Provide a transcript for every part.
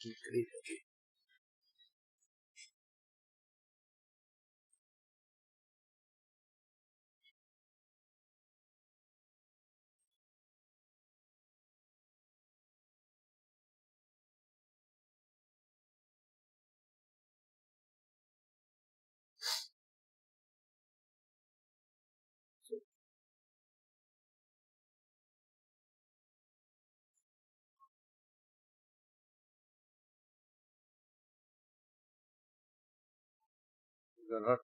Increíble aquí. Qué horror.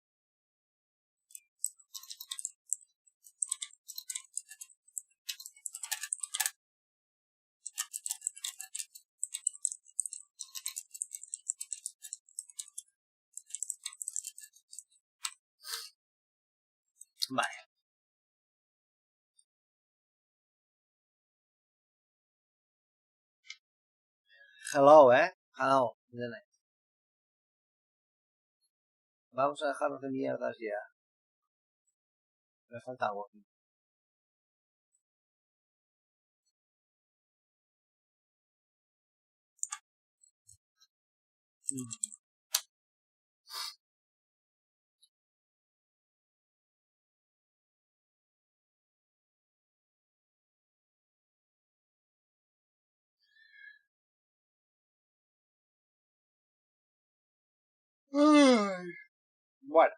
Vale. Hello, Hello. Vamos a dejarnos de mierdas ya. Me falta algo aquí. Bueno.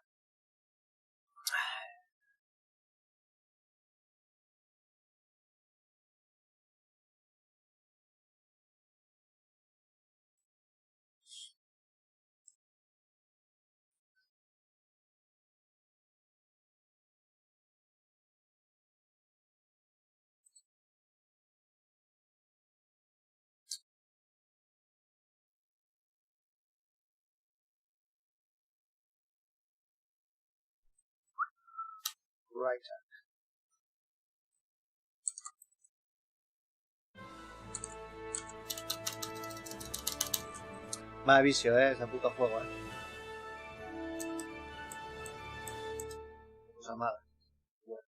Right. Más vicio, ese puto juego, Cosa mala. Bueno.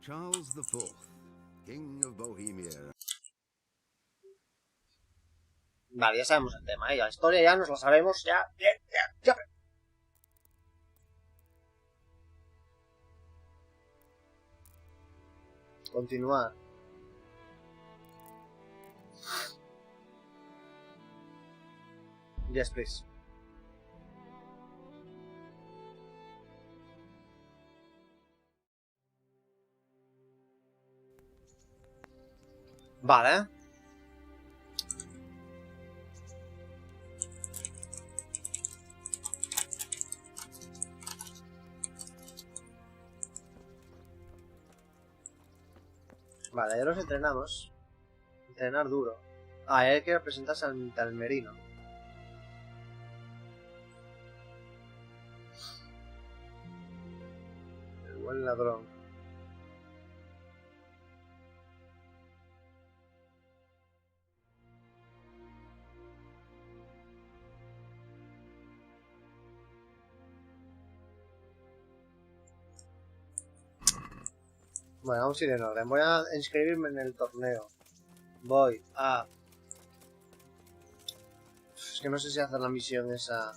Charles IV, King of Bohemia. Vale, ya sabemos el tema, La historia ya nos la sabemos, ya. Continuar. Yes, please. Vale. Vale, ya los entrenamos. Entrenar duro. Ah, hay que presentarse al merino. El buen ladrón. Bueno, vamos a ir en orden. Voy a inscribirme en el torneo. Voy a... Es que no sé si hacer la misión esa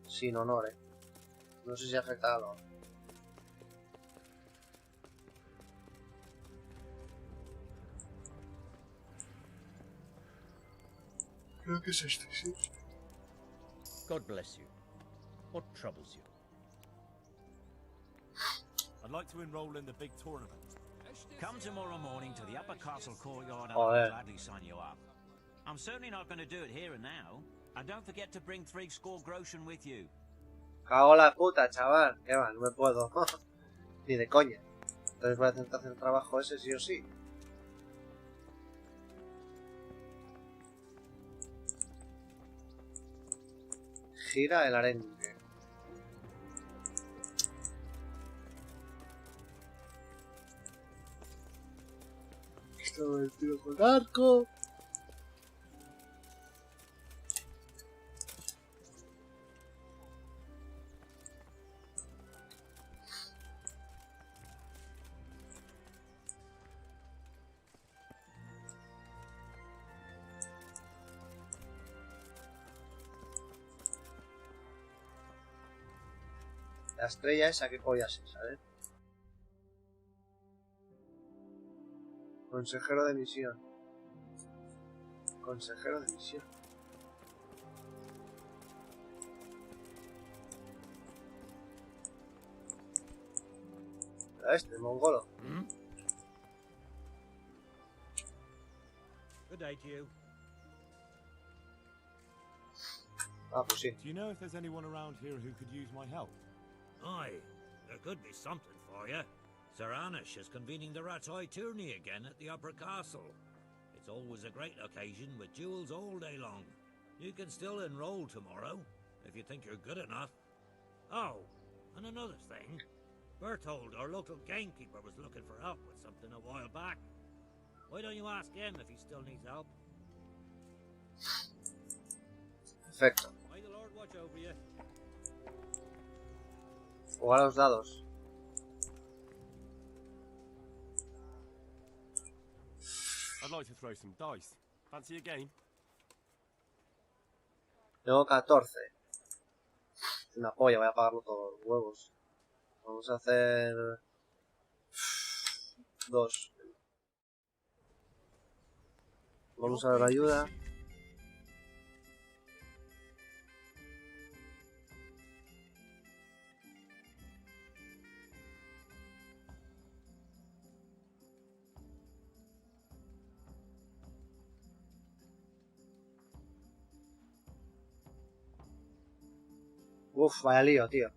sin honor, No sé si afecta algo. Creo que es este, sí. God bless you. What troubles you? I'd like to enroll in the big tournament. Come tomorrow morning to the upper castle courtyard and Oh, I'll yeah. gladly sign you up. I'm certainly not going to do it here and now. And don't forget to bring 3 score groschen with you. Cago la puta, chaval. ¿Qué va? No me puedo. Ni de coña. Entonces voy a intentar hacer el trabajo ese sí o sí. Gira el arenque. Esto el tiro con arco. La estrella esa, ¿qué pollas es? A ver. Consejero de misión. Consejero de misión. ¿Era este, mongolo? Good day to you. Ah, pues sí. Do you know if there's anyone around here who could use my help? Aye, there could be something for you. Sir Anish is convening the Rat's Eye tourney again at the Upper Castle. It's always a great occasion with duels all day long. You can still enroll tomorrow, if you think you're good enough. Oh, and another thing. Berthold, our local gamekeeper, was looking for help with something a while back. Why don't you ask him if he still needs help? Perfecto. May the Lord watch over you. Jugar a los dados. I'd like to throw some dice. Fancy a game? Tengo 14. Es una polla, voy a pagarlo todos los huevos. Vamos a hacer... 2. Vamos a ver la ayuda. Uf, vaya lío, tío.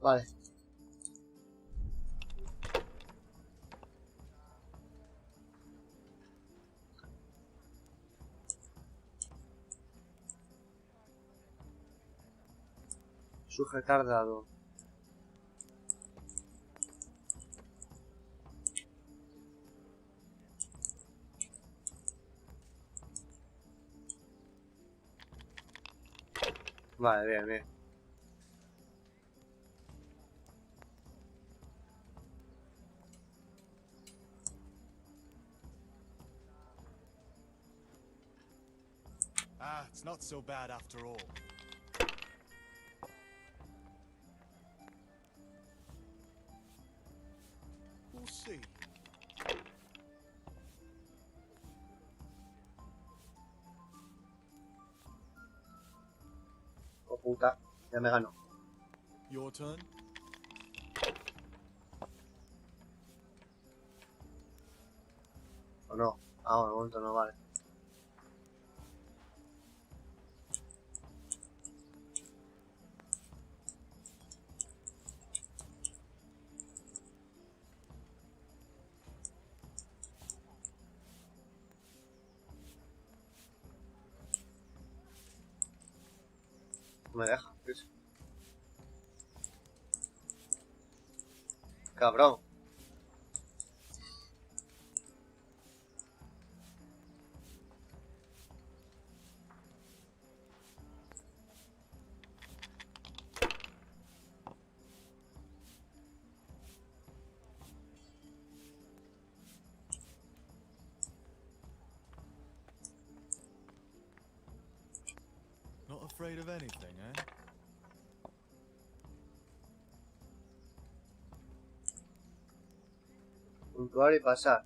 Vale. Sujetar dado. Vale, bien, bien. Ah, it's not so bad after all. We'll see. Oh puta, ya me gano. Your turn. ¿O no? Ah, de momento no, vale. No me deja, ¿qué es? Cabrón. Not afraid of anything, eh? Puntuar y pasar.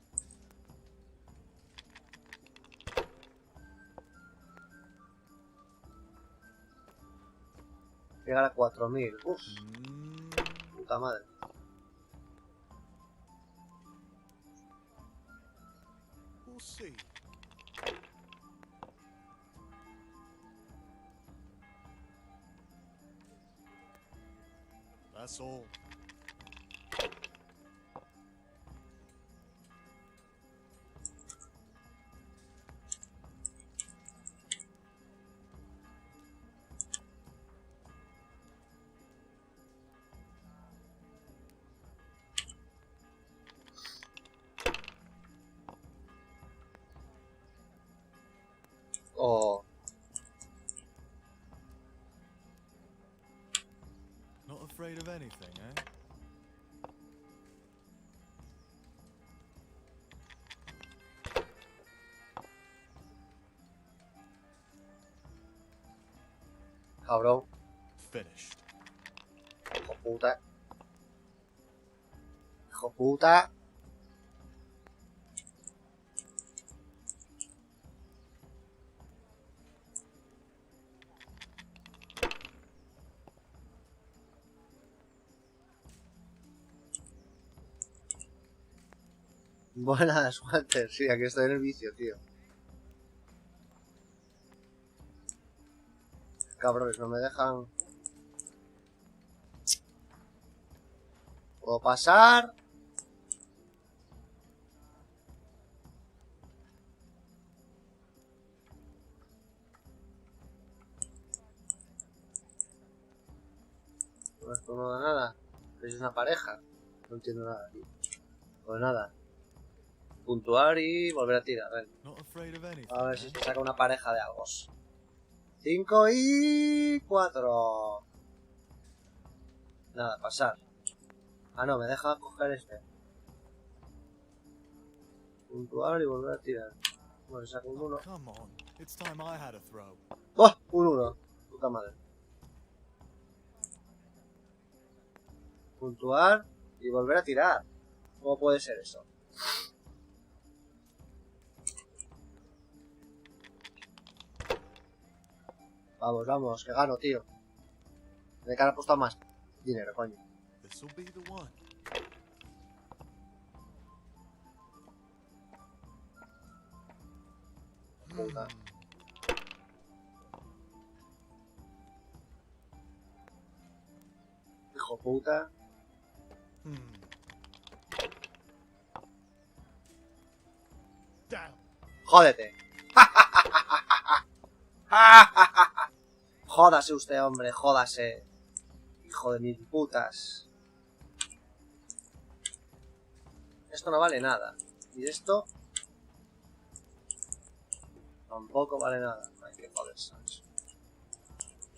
Llegar a 4000. Uf, puta madre. We'll see. That's all. Oh, Not afraid of anything, eh? cabrón. Finished. Hijo puta. Hijo puta. Buena suerte, sí, aquí estoy en el vicio, tío. Cabrones, no me dejan. ¿Puedo pasar? No, esto no da nada. Es una pareja. No entiendo nada, tío. Pues nada. Puntuar y volver a tirar, ven. Not afraid of anything. A ver eh? si se saca una pareja de algo. 5 y 4. Nada, pasar. Ah, no, me deja coger este. Puntuar y volver a tirar. Bueno, saco un 1. Come on. It's time I had a throw. ¡Oh! Un 1. Puta madre. Puntuar y volver a tirar. ¿Cómo puede ser eso? Vamos, vamos, que gano, tío. De cara he puesto más dinero, coño. This'll be the one. Puta. Hijo puta. Down. Jódete. Jódase usted, hombre, jódase. Hijo de mil putas. Esto no vale nada. Y esto tampoco vale nada. Hay que joderse.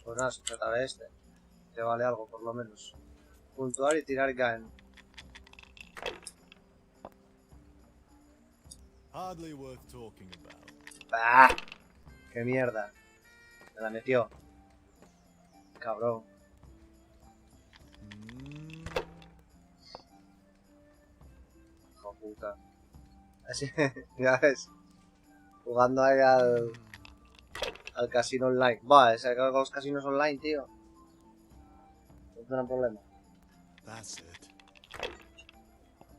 Pues nada, sujetaré este. Que vale algo, por lo menos. Puntuar y tirar gun. Hardly worth talking about. ¡Bah! ¡Qué mierda! Me la metió. Cabrón. Hijo puta. Así, ya ves. Jugando ahí al casino online. Va, es que con los casinos online, tío. No tendrán problema. That's it.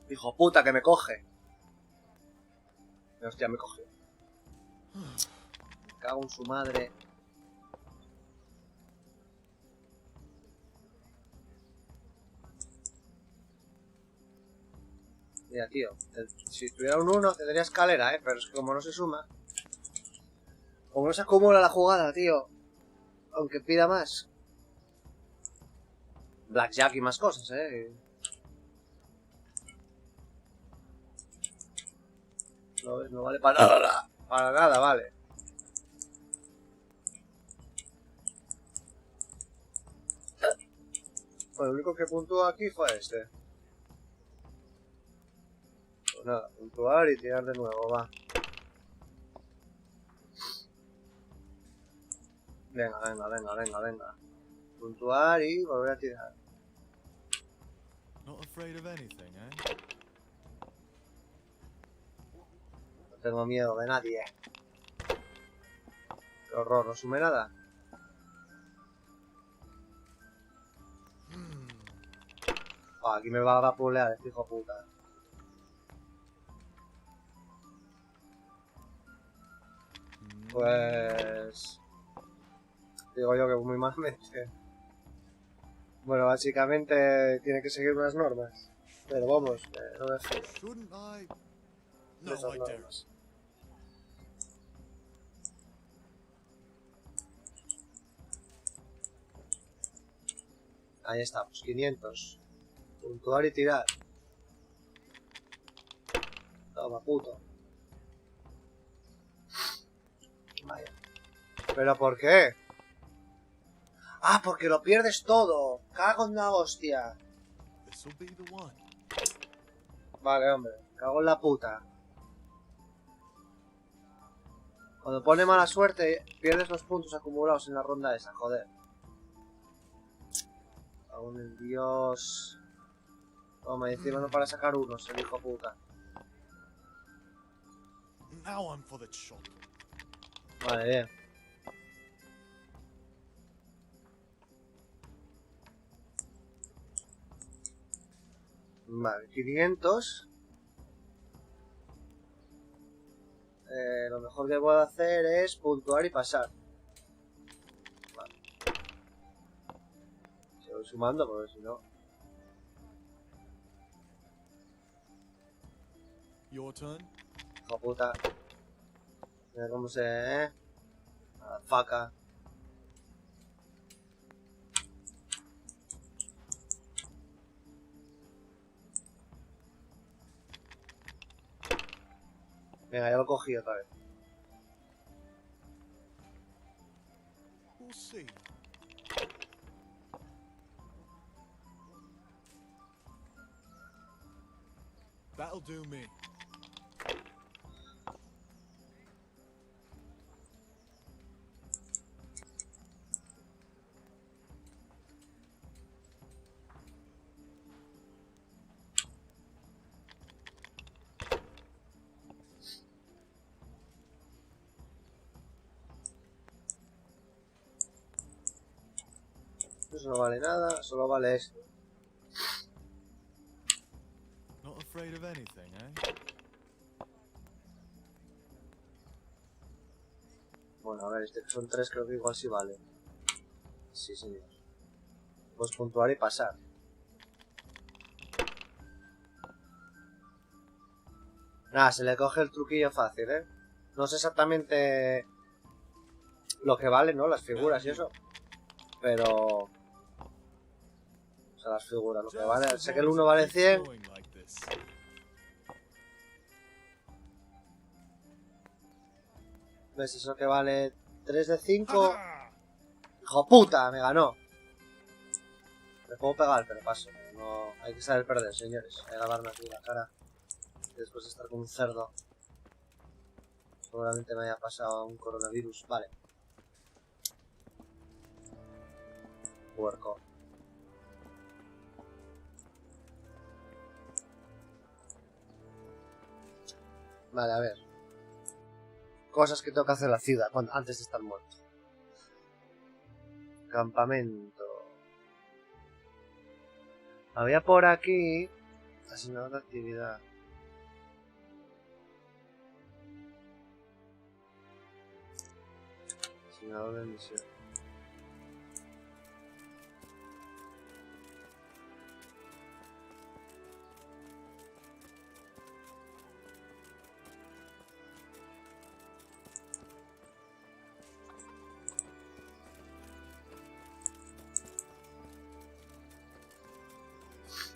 Hijo puta, que me coge. Hostia, me coge. Me cago en su madre. Mira, tío. Si tuviera un 1 tendría escalera, pero es que como no se suma. Como no se acumula la jugada, tío. Aunque pida más. Blackjack y más cosas, No vale para nada. Para nada, vale. Bueno, el único que puntuó aquí fue este. Pues nada, puntuar y tirar de nuevo, va. Venga. Puntuar y volver a tirar. Not afraid of anything, eh? No tengo miedo de nadie. Qué horror, no sume nada. Aquí me va a vapulear este hijo puta. Pues... digo yo que muy malamente. Bueno, básicamente tiene que seguir unas normas. Pero vamos, no me fío Shouldn't I? de No, esas I don't. normas. Ahí estamos, 500. Puntuar y tirar. Toma, puto. Vaya. ¿Pero por qué? Ah, porque lo pierdes todo. Cago en la hostia. This'll be the one. Vale, hombre. Cago en la puta. Cuando pone mala suerte, pierdes los puntos acumulados en la ronda esa, joder. Cago en el Dios. Toma, y encima no para sacar unos, el hijo puta. Now I'm for the chop. Vale, bien. Vale, 500. Lo mejor que puedo hacer es puntuar y pasar. Vale. Se voy sumando porque si no... Your turn. Hijo puta. Mira cómo se... A la faca. Venga, ya lo cogí otra vez. We'll see. That'll do me. Eso no vale nada, solo vale esto. Not afraid of anything, eh? Bueno, a ver, este que son 3 creo que igual sí vale. Sí, señor. Pues puntuar y pasar. Nada, se le coge el truquillo fácil, ¿eh? No sé exactamente lo que vale, ¿no? Las figuras y eso. Pero... O sea, las figuras, lo que vale... Sé que el 1 vale 100. ¿Ves? Eso que vale 3 de 5. ¡Hijo puta! Me ganó. Me puedo pegar, pero paso. No, hay que saber perder, señores. Hay que lavarme aquí la cara. Después de estar con un cerdo. Seguramente me haya pasado un coronavirus. Vale. Puerco. Vale, a ver. Cosas que tengo que hacer en la ciudad antes de estar muerto. Campamento. Había por aquí... Asignador de actividad. Asignador de misión.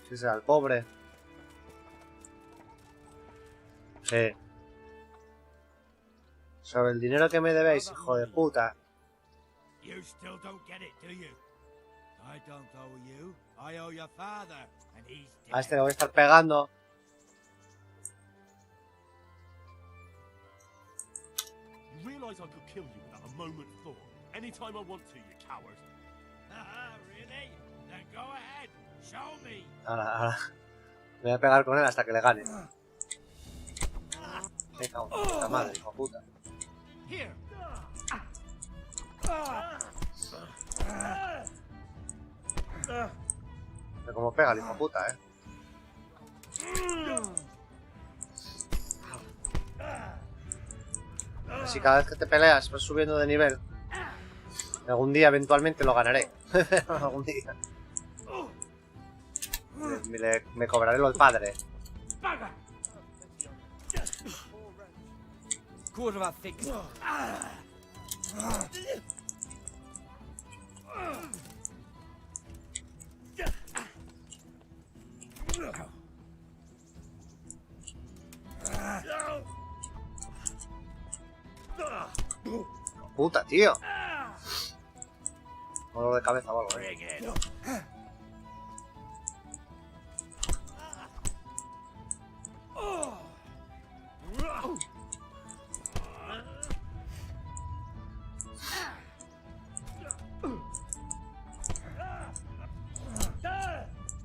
¿Qué será? El pobre. Sí. Sobre el dinero que me debéis, hijo de puta. You still don't get it, do you? I don't owe you. I owe your father, and he's dead. A este le voy a estar pegando. You realise I could kill you without a moment's thought? Anytime I want to, you coward. Really? Then go ahead. Show me. Ahora. Me voy a pegar con él hasta que le gane. Me cago en puta madre, hijo de puta. Here. Ve cómo pega el hijo de puta, Así cada vez que te peleas vas subiendo de nivel. Algún día eventualmente lo ganaré. Algún día. Me cobraré lo del padre. Kurwa fix. Puta, tío. Dolor de cabeza o algo,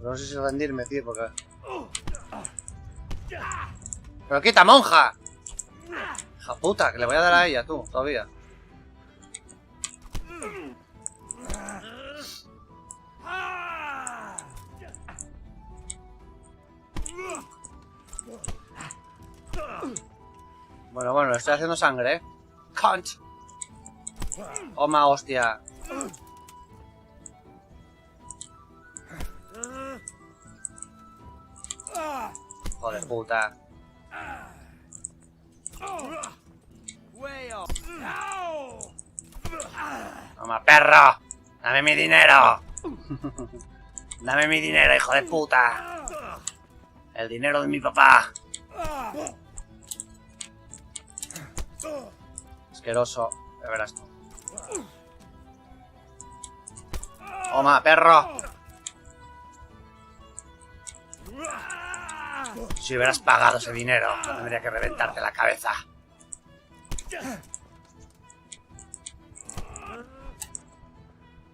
No sé si rendirme, tío, porque... ¡Pero quita, monja! Hija puta, que le voy a dar a ella, tú, todavía. Bueno, le estoy haciendo sangre, ¿eh? ¡Cunt! ¡Toma, hostia! Joder, puta. ¡Toma, perro! ¡Dame mi dinero! ¡Dame mi dinero, hijo de puta! ¡El dinero de mi papá! Asqueroso. Ya verás tú. ¡Toma, perro! Si hubieras pagado ese dinero, tendría que reventarte la cabeza.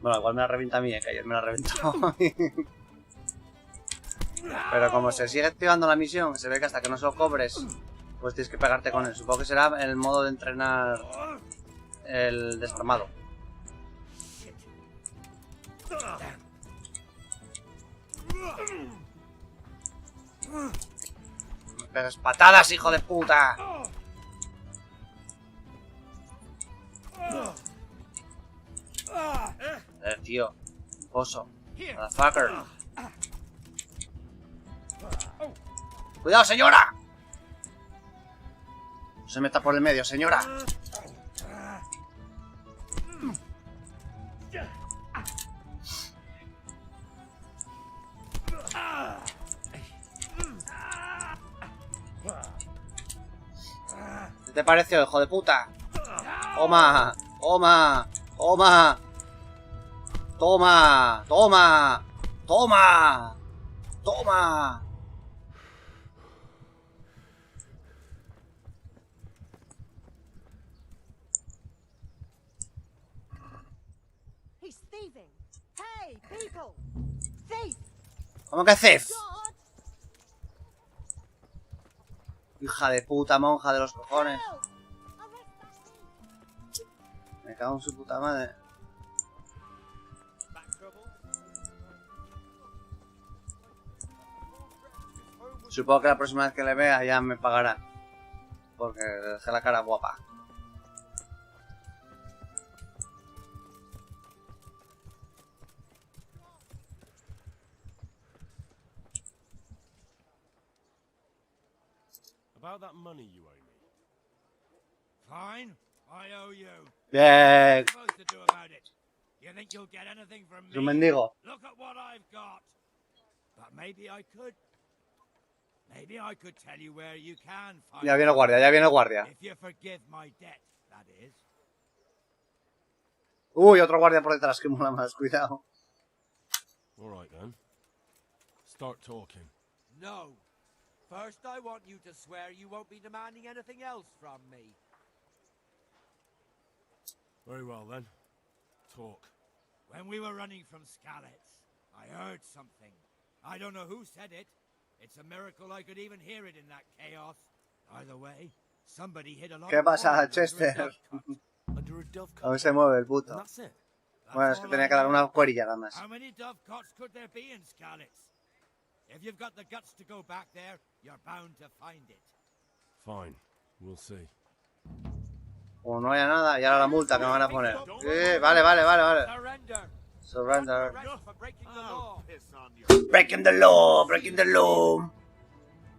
Bueno, igual me la revienta a mí, que ayer me la reventó a mí. Pero como se sigue activando la misión, se ve que hasta que no se lo cobres, pues tienes que pegarte con él. Supongo que será el modo de entrenar el desarmado. Me pegas patadas, hijo de puta. Tío. Oso. Motherfucker. Cuidado, señora. No se meta por el medio, señora. ¿Qué te pareció, hijo de puta? Toma, toma, toma. Toma, toma, toma, toma. He's thieving. Hey, people! Thief! ¿Cómo que thief? God! Hija de puta, monja de los cojones. Help! Arrest that Me cago en su puta madre. Supongo que la próxima vez que le vea ya me pagará. Porque le dejé la cara guapa. About that money you owe me. Fine, I owe you. Bien. What am I supposed to do about it? You think you'll get anything from Es un me? mendigo. Look at what I've got. But maybe I could. Maybe I could tell you where you can find Ya viene el guardia, ya viene el guardia. If you forgive my debt, that is. Uy, otro guardia por detrás, que mola más, cuidado. All right then. Start talking. No. First, I want you to swear you won't be demanding anything else from me. Very well then. Talk. When we were running from Skalitz, I heard something. I don't know who said it. It's a miracle I could even hear it in that chaos. Either way, somebody hit a lot ¿Qué of pasa, corn under a Chester? dovecot. Under a dovecot. A ver se mueve el And puto. that's it. That's Bueno, es que all tenía I que dar know. una cuerilla nada más. How many dovecots could there be in Skalitz? If you've got the guts to go back there, you're bound to find it. Fine. We'll see. Como no haya nada, y ahora la multa que me van a poner. Vale. Surrender. Surrender. Arrest for breaking the law. Breaking the law, breaking the law.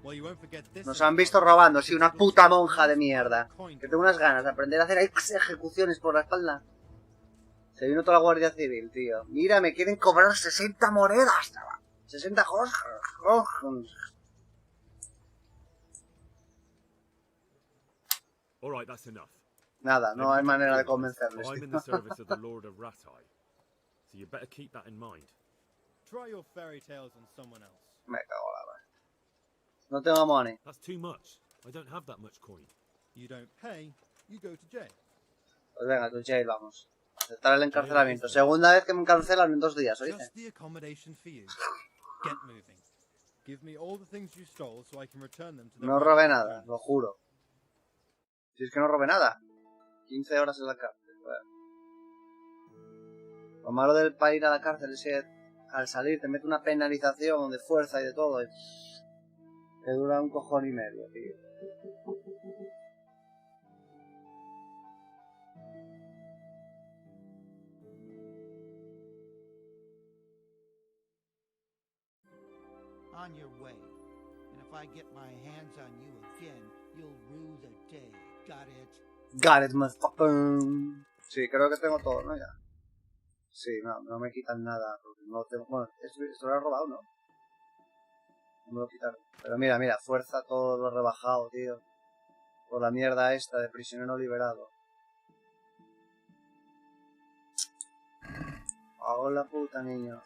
Well, you won't forget this. Nos han visto robando, sí, una puta monja de mierda. Que tengo unas ganas de aprender a hacer ejecuciones por la espalda. Se vino toda la Guardia Civil, tío. Mira, me quieren cobrar 60 monedas, chaval. 60 jorjons. All right, that's enough. Nada, no hay manera de convencerles, I'm tío. in the service of the Lord of Ratai, so you better keep that in mind. Try your fairy tales on someone else. Me cago en la madre. No tengo money. That's too much. I don't have that much coin. You don't pay, you go to jail. Pues venga, tu jail, vamos. Aceptar el encarcelamiento. Segunda vez que me encarcelan en 2 días, ¿oíste? Just the accommodation for you. Get moving. Give me all the things you stole so I can return them to the No robé nada, lo juro. Si es que no robé nada. 15 horas en la cárcel. Bueno. Lo malo del para ir a la cárcel es que al salir te mete una penalización de fuerza y de todo. Y te dura un cojón y medio, tío. On your way. And if I get my hands on you again, you'll rue the day. Got it? Got it, motherfucker. Sí, creo que tengo todo, ¿no? Ya. Sí, no me quitan nada. No tengo... Bueno, esto lo he robado, ¿no? No me lo quitaron. Pero mira, fuerza todo lo rebajado, tío. Por la mierda esta de prisionero liberado. Hago la puta, niño.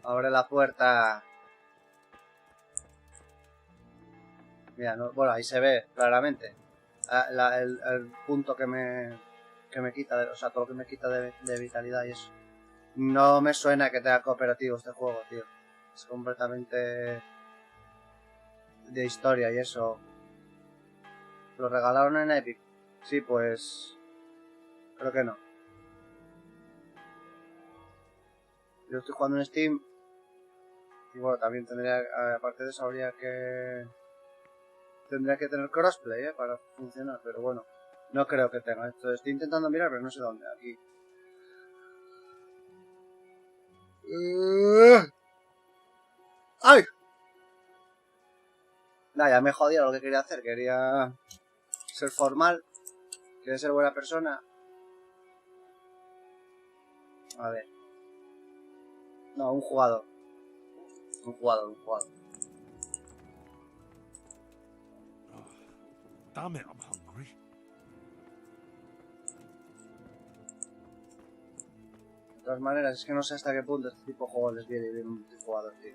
Abre la puerta. Mira, no, bueno, ahí se ve claramente el punto que me quita, o sea, todo lo que me quita de vitalidad y eso. No me suena que tenga cooperativo este juego, tío. Es completamente de historia y eso. ¿Lo regalaron en Epic? Sí, pues... creo que no. Yo estoy jugando en Steam. Y bueno, también tendría, aparte de eso, tendría que tener crossplay, para funcionar, pero bueno, no creo que tenga esto. Estoy intentando mirar, pero no sé dónde, aquí. ¡Ay! Nah, ya me he jodido lo que quería hacer. Quería ser formal, quería ser buena persona. A ver. No, un jugador. Un jugador. Damn it, I'm hungry. De todas maneras, es que no sé hasta qué punto este tipo de juegos les viene bien un multijugador, tío.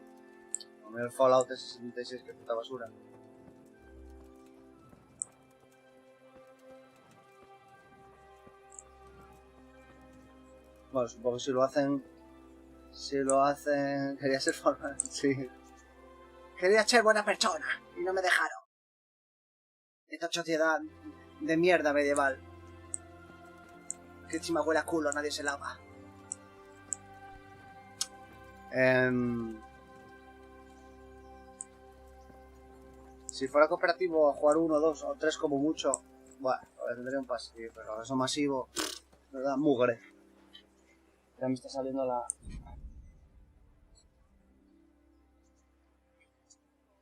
Como el Fallout de 66, que puta basura. Bueno, supongo que si lo hacen... Quería ser formal, sí. Quería ser buena persona y no me dejaron. Esta sociedad de mierda medieval. Que encima huele a culo, nadie se lava. Si fuera cooperativo a jugar 1, 2 o 3 como mucho, bueno, tendría un pase, pero ahora eso masivo, ¿verdad? Mugre. Ya me está saliendo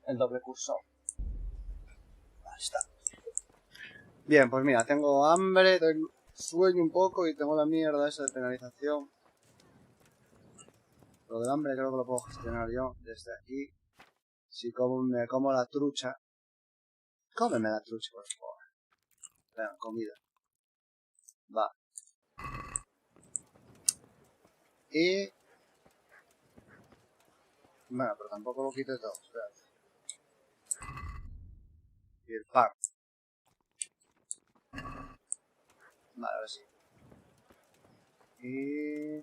el doble cursor. Ahí está. Bien, pues mira, tengo hambre, sueño un poco y tengo la mierda esa de penalización. Lo del hambre creo que lo puedo gestionar yo desde aquí. Si me como la trucha. Cómeme la trucha, por favor. Venga, comida. Va. Y... bueno, pero tampoco lo quite todo. Espérate. Y el pan. Vale, ahora sí. Y...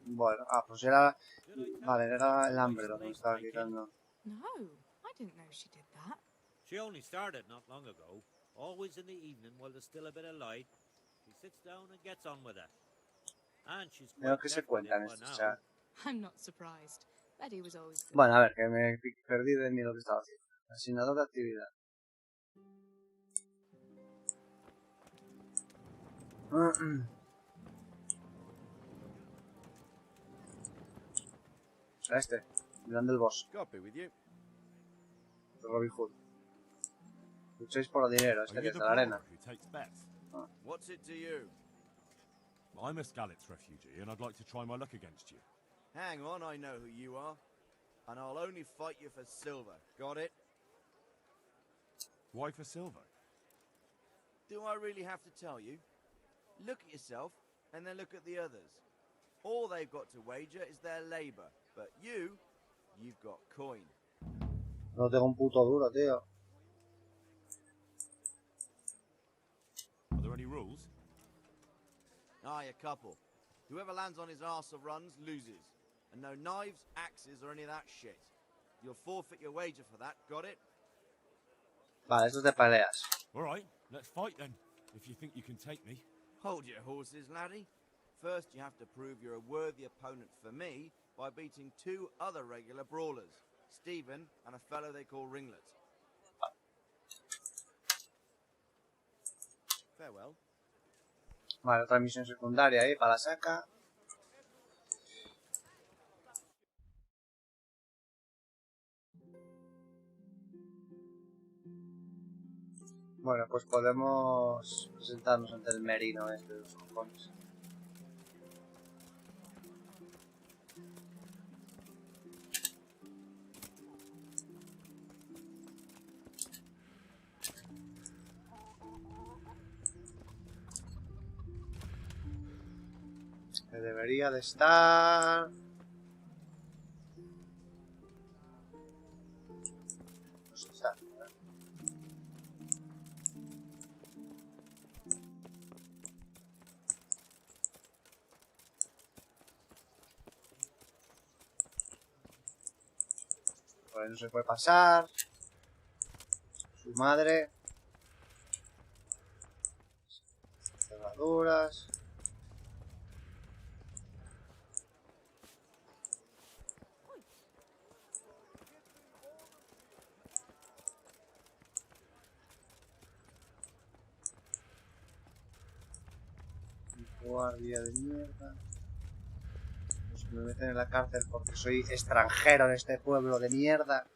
bueno, pues era... vale, era el hambre lo que me estaba quitando. No, I didn't know she did that. She only started not long ago. Always in the evening while there's still a bit of light. She sits down and gets on with it. And she's Creo que se cuentan estos, o sea... I'm not surprised. Betty was always good. bueno, a ver, que me perdí de mí lo que estaba haciendo. Asignador de actividad. O sea, este. Mirando el boss. God be with you. Robin Hood. Lucháis por dinero, este que es de la arena. Who takes bets? What's it to you? I'm a Skalitz refugee, and I'd like to try my luck against you. Hang on, I know who you are. And I'll only fight you for silver. Got it? Why for silver? Do I really have to tell you? Look at yourself, and then look at the others. All they've got to wager is their labor. But you've got coin. No tengo un puto duro, tío. Are there any rules? Aye, a couple. Whoever lands on his arse or runs loses. And no knives, axes, or any of that shit. You'll forfeit your wager for that, got it? Vale, esto es de peleas. Alright, let's fight then, if you think you can take me. Hold your horses, laddie. First, you have to prove you're a worthy opponent for me by beating 2 other regular brawlers, Stephen and a fellow they call Ringlet. Farewell. Vale, otra misión secundaria ahí para la saca. Bueno, pues podemos presentarnos ante el merino este de los cojones. Que debería de estar... No sé, está. Pues no se puede pasar. Su madre. Cerraduras. Guardia de mierda. Pues me meten en la cárcel porque soy extranjero en este pueblo de mierda.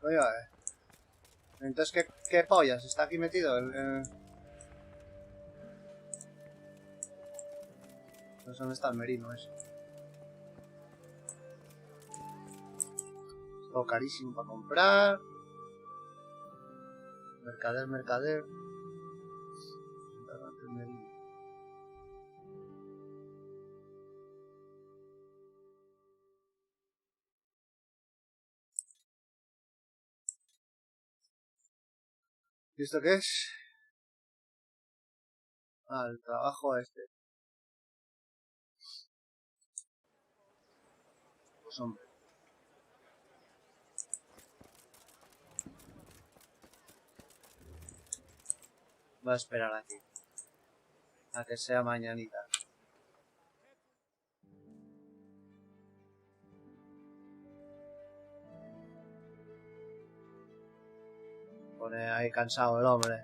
Oiga, entonces, ¿qué pollas? ¿Está aquí metido? Pues ¿dónde está el merino ese? Es todo carísimo para comprar. Mercader. El merino. ¿Y esto qué es? Ah, el trabajo este. Pues hombre. Voy a esperar aquí. A que sea mañanita. Pone ahí cansado el hombre.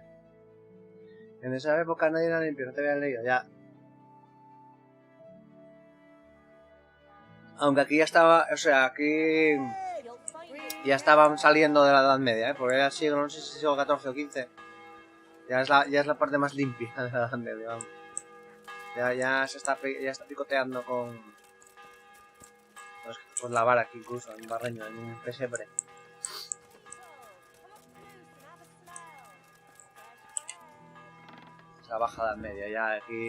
En esa época nadie era limpio, no te habían leído, ya. Aunque aquí ya estaba, o sea, aquí ya estaban saliendo de la Edad Media, porque era el siglo, no sé si siglo XIV o XV. Ya es la parte más limpia de la Edad Media, vamos. Ya está picoteando con la vara aquí incluso, en un barreño, en un pesebre. La baja Edad Media, ya aquí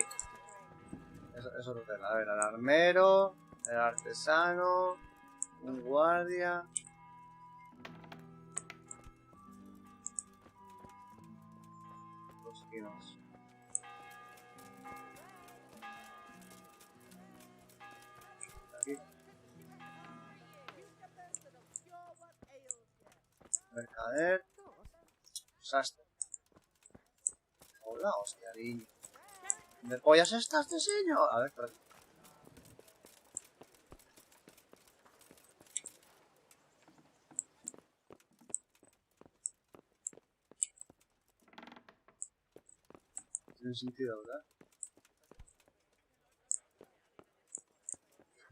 eso no tengo. A ver, el armero, el artesano, un guardia. Los esquinos. Aquí. Mercader. Sastre. Hola, hostia, niño. ¿Dónde pollas está este señor? A ver, por aquí. Tiene sentido, ¿verdad?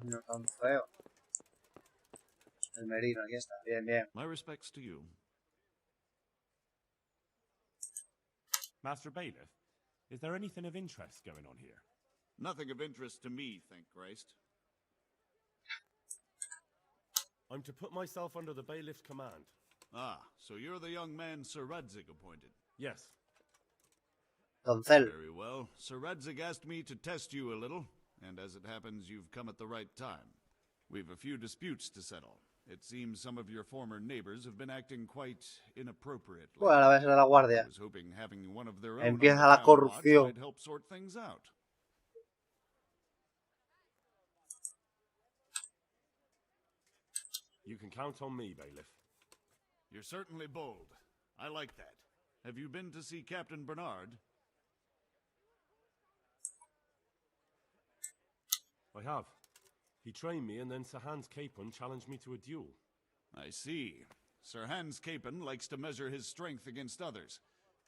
No tan feo. El merino, aquí está. Bien, bien. My respects to you. Master Bailiff, is there anything of interest going on here? Nothing of interest to me, thank Christ. I'm to put myself under the bailiff's command. Ah, so you're the young man Sir Radzig appointed. Yes. Doncel. Very well. Sir Radzig asked me to test you a little, and as it happens, you've come at the right time. We've a few disputes to settle. It seems some of your former neighbors have been acting quite inappropriately. Bueno, la vez de la guardia. I was hoping having one of their own Empieza la corrupción. might help sort things out. You can count on me, Bailiff. You're certainly bold. I like that. Have you been to see Captain Bernard? I have. He trained me, and then Sir Hans Capon challenged me to a duel. I see. Sir Hans Capon likes to measure his strength against others.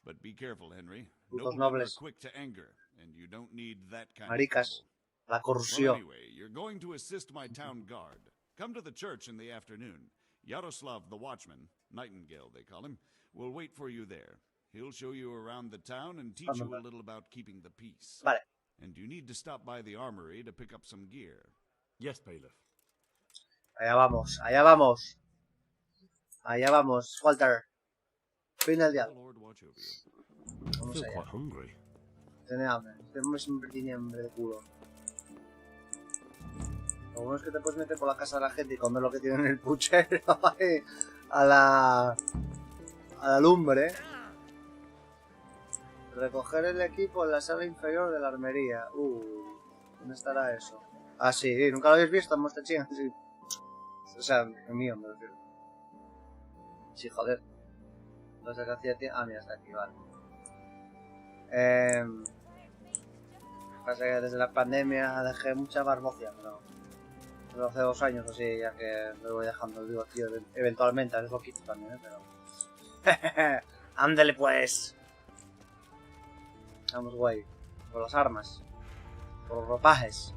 But be careful, Henry. Noblemen are quick to anger, and you don't need that kind Maricas. of La trouble. corrupción. Well, anyway, you're going to assist my town guard. Come to the church in the afternoon. Yaroslav the watchman, Nightingale they call him, will wait for you there. He'll show you around the town and teach you a little about keeping the peace. Vale. And you need to stop by the armory to pick up some gear. Yes, Bailiff. Allá vamos, allá vamos. Allá vamos, Walter. Fin del día. I Vamos feel allá. quite hungry. Tiene hambre. Este hombre siempre tiene hambre de culo. Lo bueno es que te puedes meter por la casa de la gente y comer lo que tiene en el puchero a la lumbre. Recoger el equipo en la sala inferior de la armería. ¿Dónde estará eso? Ah, sí, nunca lo habéis visto en Monster Chin. Sí. O sea, el mío me refiero. Sí, joder. No sé qué hacía tiempo. Ah, mira, está aquí, vale. Pasa que desde la pandemia dejé mucha barbocia, pero hace 2 años o así, ya que lo voy dejando, digo, tío, eventualmente, a veces lo quito también, pero... ¡Ándale, pues! Vamos, guay. Por las armas. Por los ropajes.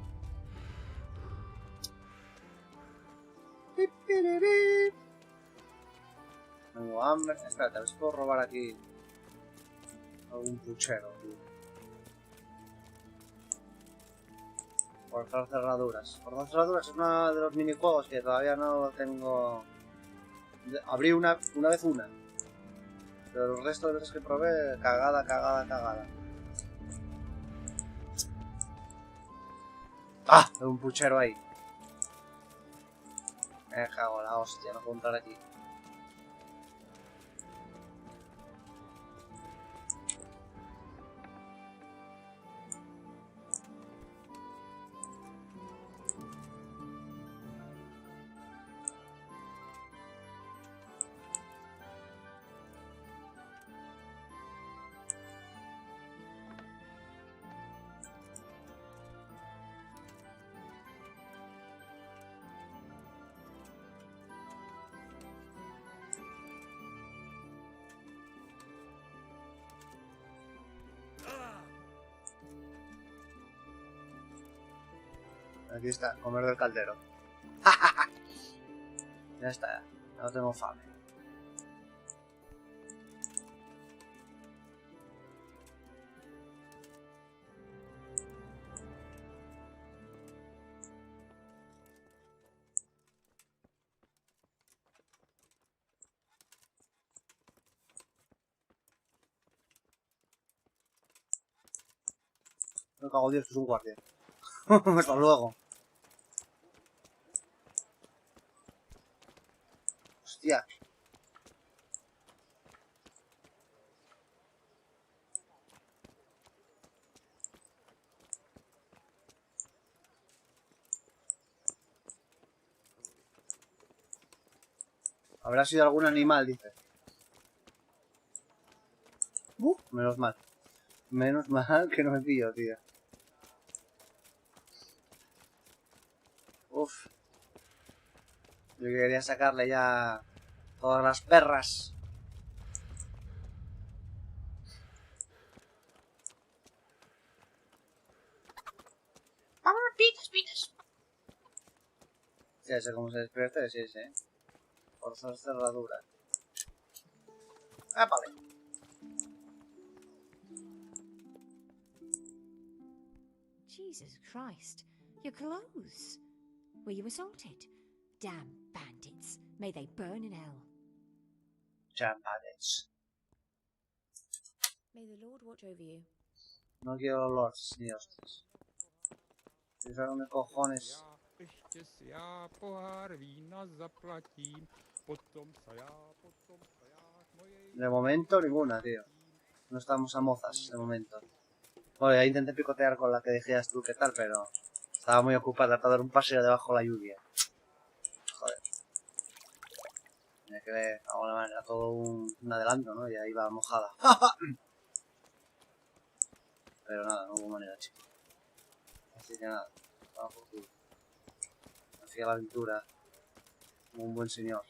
Tengo hambre. Espérate, a ver si puedo robar aquí algún puchero, tío. Forzar cerraduras. Forzar cerraduras es uno de los minijuegos que todavía no tengo. Abrí una vez una. Pero el resto de veces que probé, cagada. ¡Ah! Hay un puchero ahí. Me cago en la hostia, no puedo entrar aquí. Aquí está, comer del caldero. Ya está, ya no tengo fame. Me cago en Dios, que es un guardia. Hasta luego. Hostia. Habrá sido algún animal, dice. Menos mal. Menos mal que no me pillo, tío. Uf. Yo quería sacarle ya todas las perras. ¡Vamos, pitas, pitas! Ya sé cómo se despierta, sí, sí. Forzar cerradura. ¡Ah, vale! Jesus Christ, your clothes. Were you assaulted? Damn bandits. May they burn in hell. Damn bandits. May the Lord watch over you. No quiero lords ni hostias. Fijaronme cojones. De momento ninguna, tío. No estamos a mozas, de momento. Bueno, ya intenté picotear con la que dijeras tú qué tal, pero estaba muy ocupada para dar un paseo debajo de la lluvia. Joder. Tenía que ver de alguna manera todo un adelanto, ¿no? Y ahí iba mojada. Pero nada, no hubo manera, chico. Así que nada, vamos por culo. Hacía la aventura como un buen señor.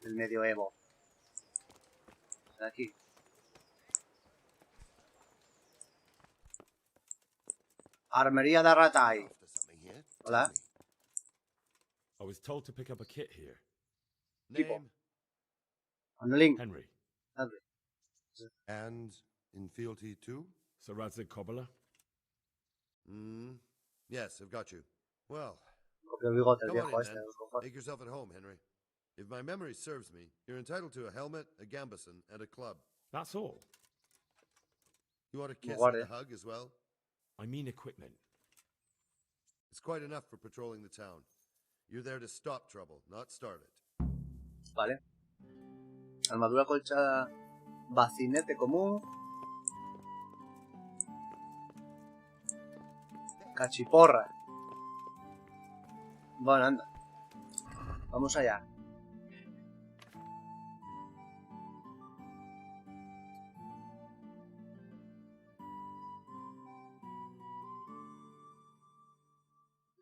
Del medievo. De aquí. Armería de Ratai. Hola. I was told to pick up a kit here. Name? On the link. Henry. Henry. And in fealty too? Sir Radzig Kobbler? Yes, I've got you. Well, come on in, then. Make yourself at home, Henry. If my memory serves me, you're entitled to a helmet, a gambeson, and a club. That's all. You want a kiss and a hug as well? I mean equipment. It's quite enough for patrolling the town. You're there to stop trouble, not start it. Vale. Armadura colchada, bacinete común, cachiporra. Bueno, anda. Vamos allá.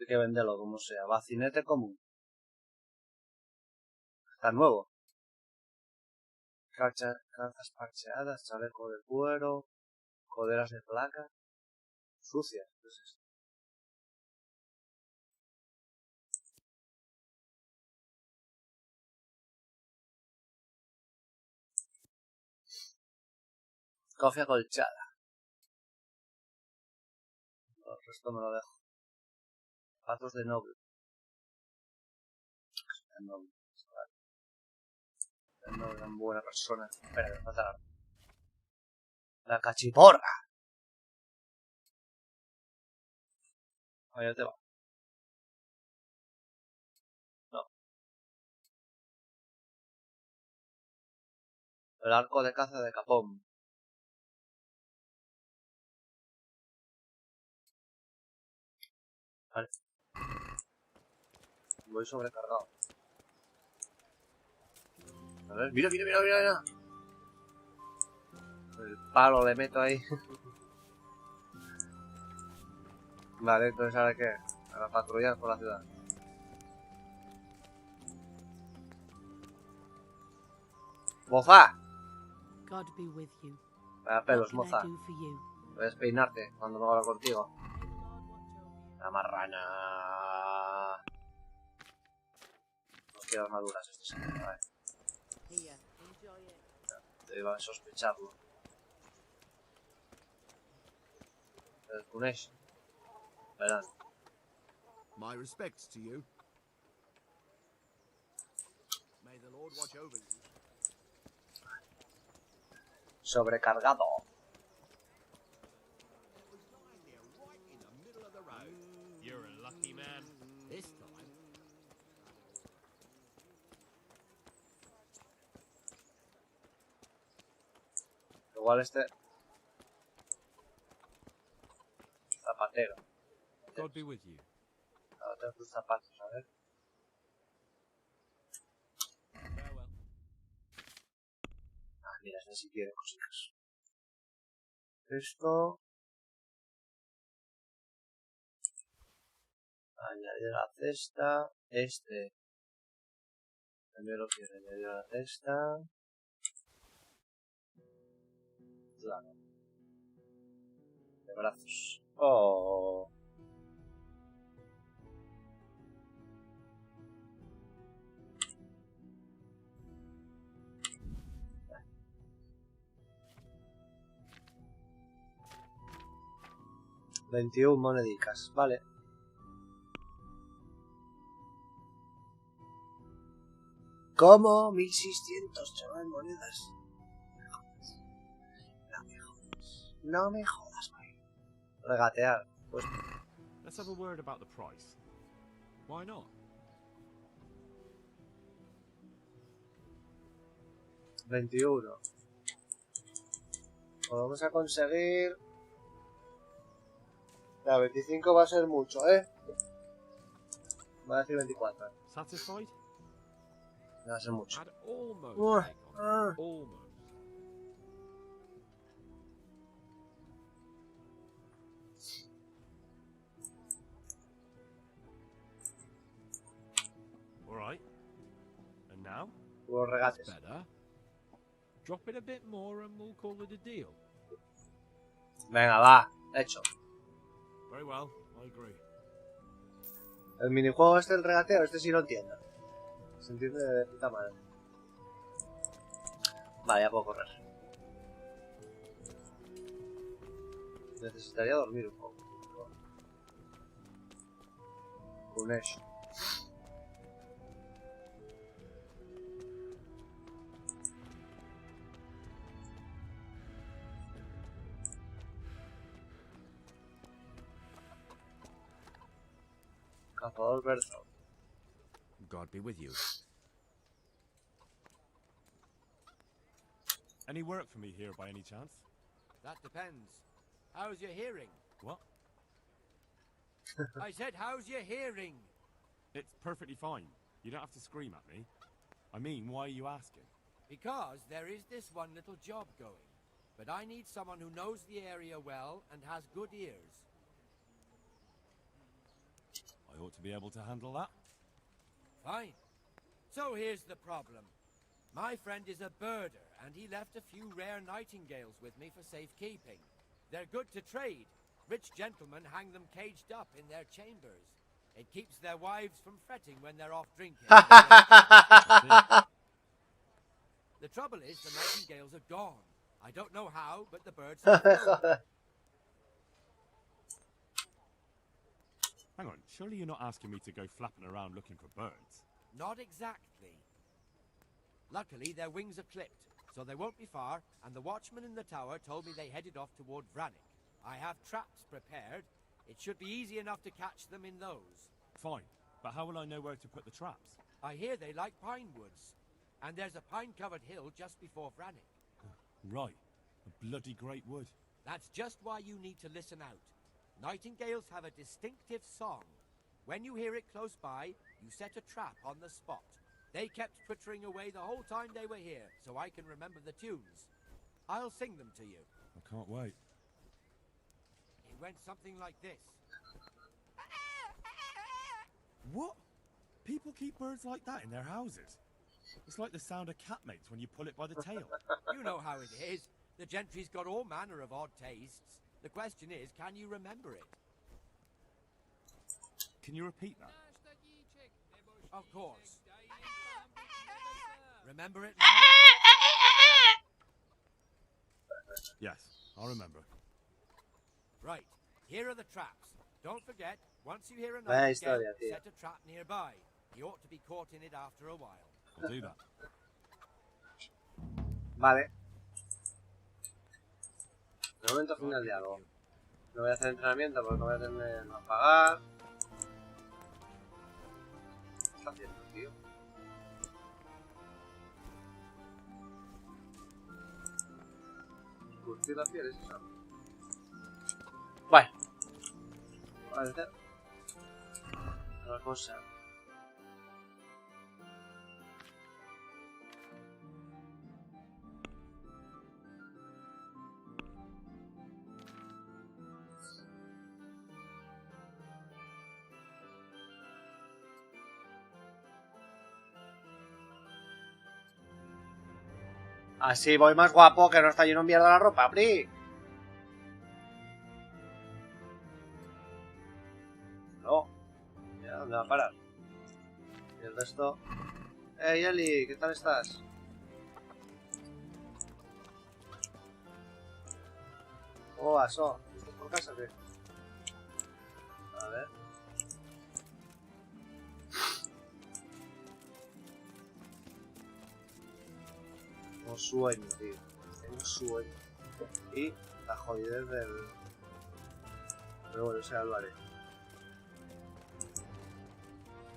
Hay que venderlo como sea. Bacinete común. Está nuevo. Calzas parcheadas, chaleco de cuero, coderas de placa. Sucias. ¿Qué es esto? Cofia colchada. El resto me lo dejo. Zapatos de noble. El noble. El noble es una buena persona. Espera, me falta la cachiporra. Ahí te va. No. El arco de caza de Capón. Vale. Voy sobrecargado. A ver, mira. El palo le meto ahí. Vale, entonces ahora qué? Ahora patrullar por la ciudad. ¡Moza! God be with you. Vaya pelos, moza. Puedes peinarte cuando me hablo contigo. La marrana. No quiero armaduras este señor, vale. Te iba a sospecharlo. ¿El coneix? Verán. My respects to you. May the Lord watch over you. Sobrecargado. You're a lucky man. This time. Igual este... Zapatero. God be with you. Ahora tengo tus zapatos, a ver. Mira, este sí tiene cositas. Esto. Añadir a la cesta. Este. También lo quiero añadir a la cesta. Claro. De brazos. Oh. $21 monedicas, vale. ¿Cómo? 1600, chaval, monedas. No me jodas, güey. Regatear, pues. Let's have a word about the price. Why not? 21. Pues vamos a conseguir. La 25 va a ser mucho, ¿eh? Va a decir 24. Satisfied? Va a ser mucho. I'd almost take on. Almost. Alright. And now? Los regates. Better. Drop it a bit more and we'll call it a deal. Venga, va. Hecho. Very well, I agree. El minijuego este del regateo, este sí lo entiendo. Se entiende de puta madre. Vale, ya puedo correr. Necesitaría dormir un poco. Un eso. Cazador Bertram. God be with you. Any work for me here by any chance? That depends. How's your hearing? What? I said, how's your hearing? It's perfectly fine. You don't have to scream at me. I mean, why are you asking? Because there is this one little job going. But I need someone who knows the area well and has good ears. I ought to be able to handle that. Fine. So here's the problem. My friend is a birder, and he left a few rare nightingales with me for safekeeping. They're good to trade. Rich gentlemen hang them caged up in their chambers. It keeps their wives from fretting when they're off drinking. The trouble is, the nightingales are gone. I don't know how, but the birds have flown. Hang on, surely you're not asking me to go flapping around looking for birds? Not exactly. Luckily, their wings are clipped, so they won't be far, and the watchman in the tower told me they headed off toward Vranik. I have traps prepared. It should be easy enough to catch them in those. Fine, but how will I know where to put the traps? I hear they like pine woods, and there's a pine-covered hill just before Vranik. Right, a bloody great wood. That's just why you need to listen out. Nightingales have a distinctive song. When you hear it close by, you set a trap on the spot. They kept twittering away the whole time they were here, so I can remember the tunes. I'll sing them to you. I can't wait. It went something like this. What? People keep birds like that in their houses? It's like the sound a cat makes when you pull it by the tail. You know how it is. The gentry's got all manner of odd tastes. The question is, can you remember it? Can you repeat that? Of course. Remember it now? Yes, I'll remember. Right, here are the traps. Don't forget, once you hear a Vaya nightingale, historia, tío. set a trap nearby. He ought to be caught in it after a while. I'll do that. Vale. De momento final de algo. No voy a hacer entrenamiento porque no voy a tener a pagar. ¿Qué está haciendo, tío? Curtir la piel es eso. Bueno. Vamos a hacer otra cosa. Así voy más guapo, que no está lleno de mierda la ropa, Pri. No. Mira, ¿dónde va a parar? Y el resto... Hey, Eli, ¿qué tal estás? ¿Cómo vas, oh? ¿Estás por casa o qué? A ver... Un sueño, tío. Un sueño. Y la jodidez del... Pero bueno, ese lo haré.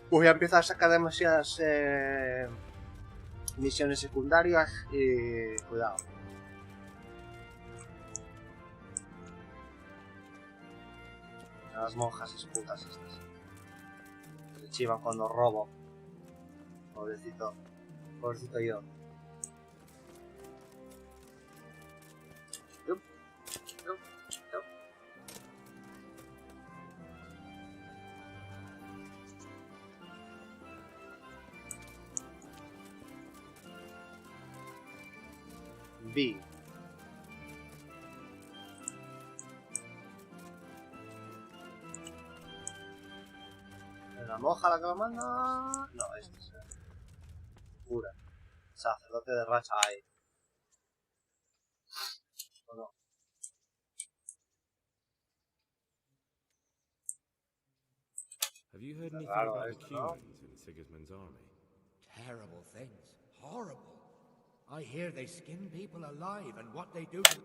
Voy a empezar a sacar demasiadas misiones secundarias y... Cuidado. Las monjas es putas estas. Se chivan cuando robo. Pobrecito. Pobrecito yo. B. ¿La monja la que lo manda? No, este es cura. Sacerdote de racha ahí. ¿O no? Have you heard anything Claro, about the esto, ¿no? Cumans in Sigismund's army? Terrible things. Horrible. I hear they skin people alive, and what they do to...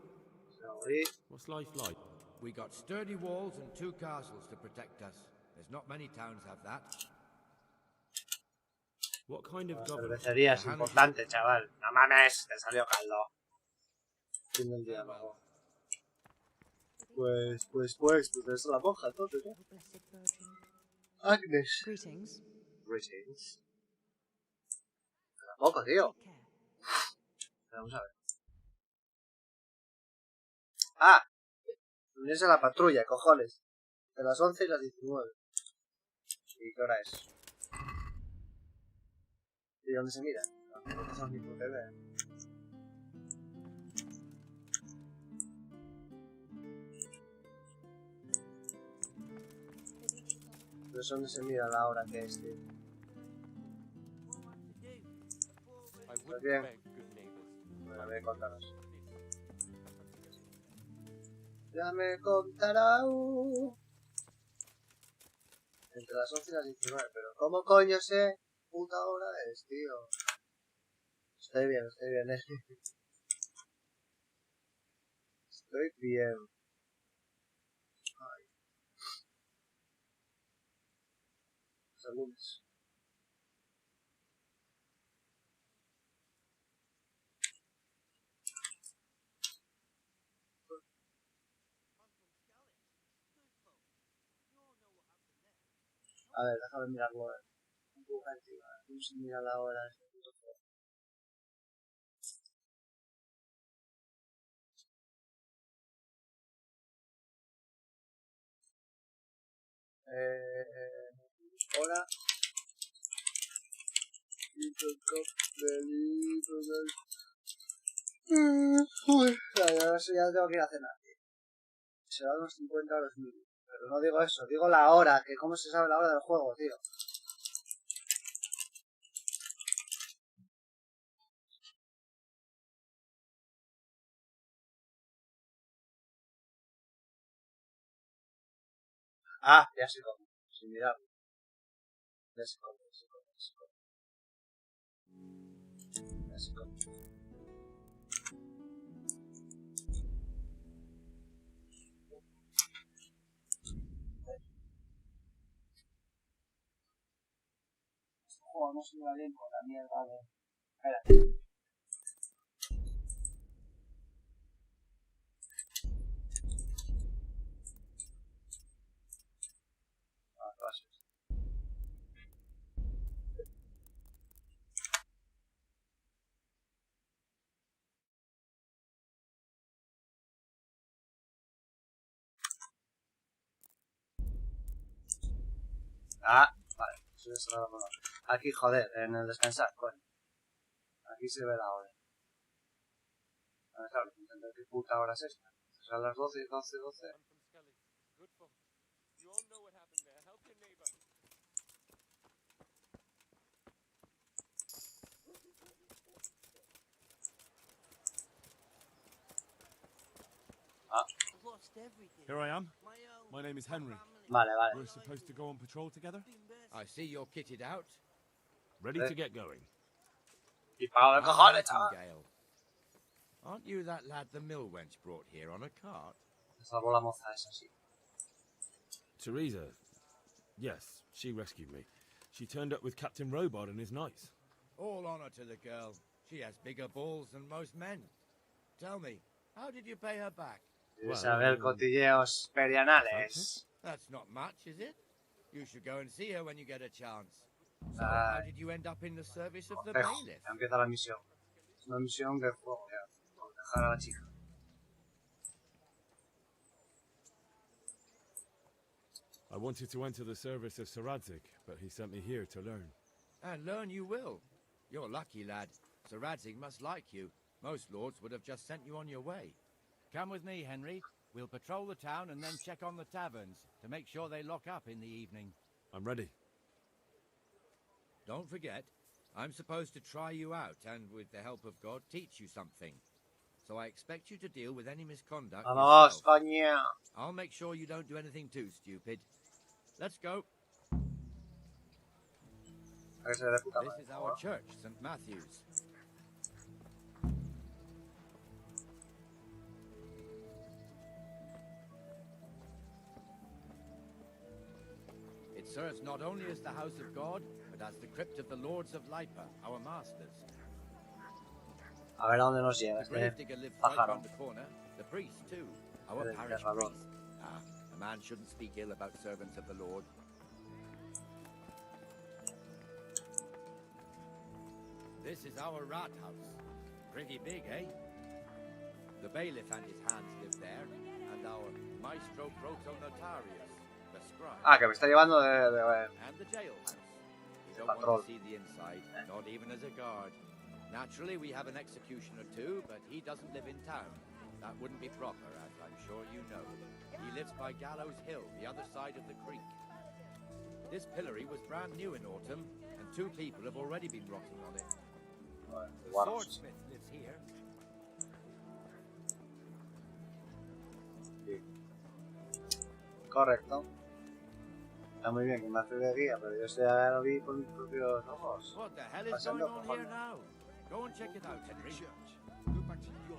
What's life like? We got sturdy walls and 2 castles to protect us. There's not many towns have that. What kind of La government? cervecería es importante, chaval. No mames, te salió caldo. Fin del diálogo. Pues es la monja, entonces, ¿no? Agnes. Greetings. Greetings. Tampoco, tío. Vamos a ver. Ah, unirse a la patrulla, cojones. De las 11 y las 19. ¿Y qué hora es? ¿Y dónde se mira? No son ni puta idea. No sé dónde se mira la hora que es, tío. ¿Estás bien? Bueno, me contaros. Ya me contará. Entre las 11 y las 19, pero ¿cómo coño sé puta hora es, tío? Estoy bien, Estoy bien. Ay. Saludos. A ver, déjame mirarlo. Un poco encima. No se mira la hora. Hora. Uy, ahora sí ya tengo que ir a cenar. Será unos 50 euros mil. Pero no digo eso, digo la hora, que cómo se sabe la hora del juego, tío. Ah, ya sé cómo, sin mirarlo. Ya sé cómo. Ya sé cómo. Este juego no se me va bien con la mierda de... Espérate. Ah, gracias. Ah, vale. Eso es nada más. Aquí, joder, en el descansar, coño. Aquí se ve la hora. Claro, ¿qué puta hora es esta? Son las 12, 12, 12. Ah. Here I am. My name is Henry. Vale, vale. We're supposed to go on patrol together. I see you're kitted out. Ready to get going. Y pago de cojones, chaval. Nightingale. Aren't you that lad the mill wench brought here on a cart? Salvo la moza esa, sí. Teresa. Yes, she rescued me. She turned up with Captain Robot and his knights. All honor to the girl. She has bigger balls than most men. Tell me, how did you pay her back? Saber cotilleos perianales. That's not much, is it? You should go and see her when you get a chance. So, how did you end up in the service of the bailiff? Empieza la misión. Es una misión de juego, ya. Por dejar a la chica. I wanted to enter the service of Saradzik, but he sent me here to learn. And learn you will. You're lucky, lad. Sir Radzig must like you. Most lords would have just sent you on your way. Come with me, Henry. We'll patrol the town and then check on the taverns to make sure they lock up in the evening. I'm ready. Don't forget, I'm supposed to try you out and, with the help of God, teach you something. So I expect you to deal with any misconduct Vamos, coño. I'll make sure you don't do anything too stupid. Let's go. This is our church, St. Matthew's. It serves not only as the house of God, but as the crypt of the lords of Lipa, our masters. A ver a dónde nos lleva The grave este digger lives right pájaro. round the corner. The priest, too. Our El parish enterrador. priest. Ah, a man shouldn't speak ill about servants of the Lord. This is our rat house. Pretty big, eh? The bailiff and his hands live there, and our maestro protonotarius, the scribe. Ah, que me está llevando de And the jailhouse. We don't patrol. want to see the inside, not even as a guard. Naturally, we have an executioner too, but he doesn't live in town. That wouldn't be proper, as I'm sure you know. He lives by Gallows Hill, the other side of the creek. This pillory was brand new in autumn, and 2 people have already been rotting on it. The swordsmith lives here. Sí. Correcto. Está muy bien que me hace de guía, pero yo esto ya lo vi con mis propios ojos. What the hell is going on here now? Go and check it out, Henry. Go back to your people.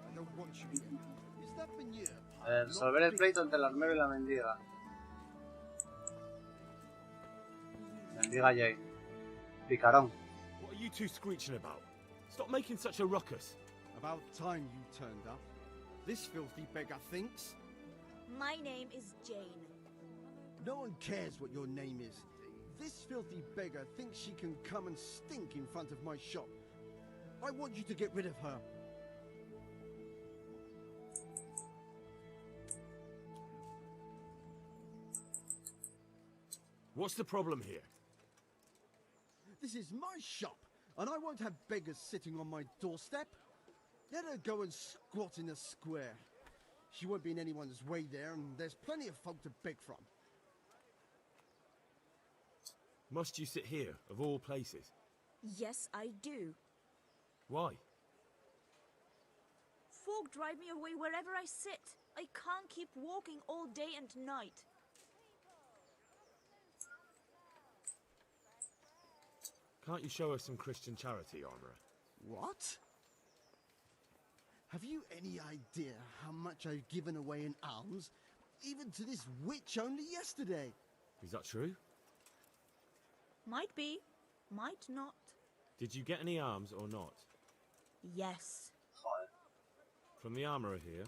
I don't want you here. Is that manure? Resolver el pleito entre el armero y la mendiga. Mendiga Jane. Picarón. What are you two screeching about? Stop making such a ruckus. About time you turned up. This filthy beggar thinks. My name is Jane. No one cares what your name is. This filthy beggar thinks she can come and stink in front of my shop. I want you to get rid of her. What's the problem here? This is my shop, and I won't have beggars sitting on my doorstep. Let her go and squat in a square. She won't be in anyone's way there, and there's plenty of folk to beg from. Must you sit here, of all places? Yes, I do. Why? Folk drive me away wherever I sit. I can't keep walking all day and night. Can't you show us some Christian charity, Armourer? What? Have you any idea how much I've given away in alms, even to this witch only yesterday? Is that true? Might be, might not. Did you get any arms or not? Yes. From the armourer here?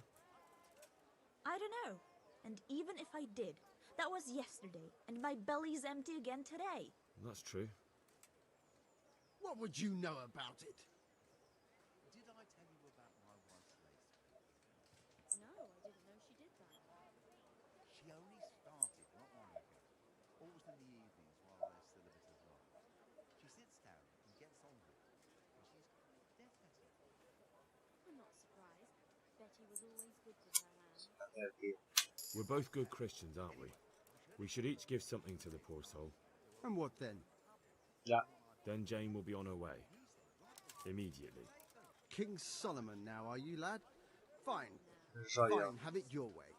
I don't know. And even if I did, that was yesterday, and my belly's empty again today. That's true. What would you know about it? Did I tell you about my wife's lace? No, I didn't know she did that. She only started not long ago. Always in the evenings while they're still a bit alone. She sits down and gets on with it. And she's dead better. We're both good Christians, aren't we? We should each give something to the poor soul. And what then? Yeah. Then Jane will be on her way. Immediately. King Solomon now, are you, lad? Fine. Soy yo. Fine, have it your way.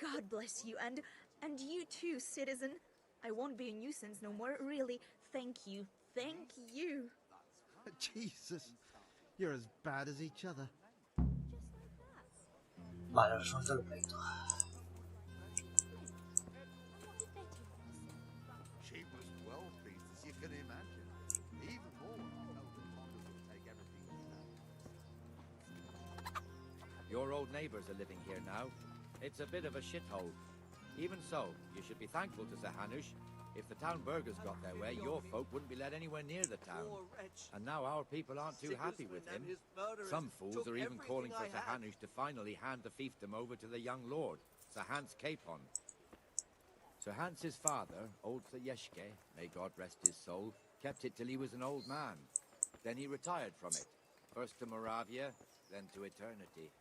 God bless you, and you too, citizen. I won't be a nuisance no more, really. Thank you. Thank you. Jesus, you're as bad as each other. Vale, resuelto el pleito. She was well pleased, as you can imagine. Even more when I told her Tonga would take everything she had. Your old neighbors are living here now. It's a bit of a shithole. Even so, you should be thankful to Sir Hanush. If the town burghers got their way, your folk wouldn't be let anywhere near the town. And now our people aren't too happy with him. Some fools are even calling for Sir Hanush to finally hand the fiefdom over to the young lord, Sir Hans Capon. Sir Hans's father, old Sir Yeshke, may God rest his soul, kept it till he was an old man. Then he retired from it, first to Moravia, then to eternity.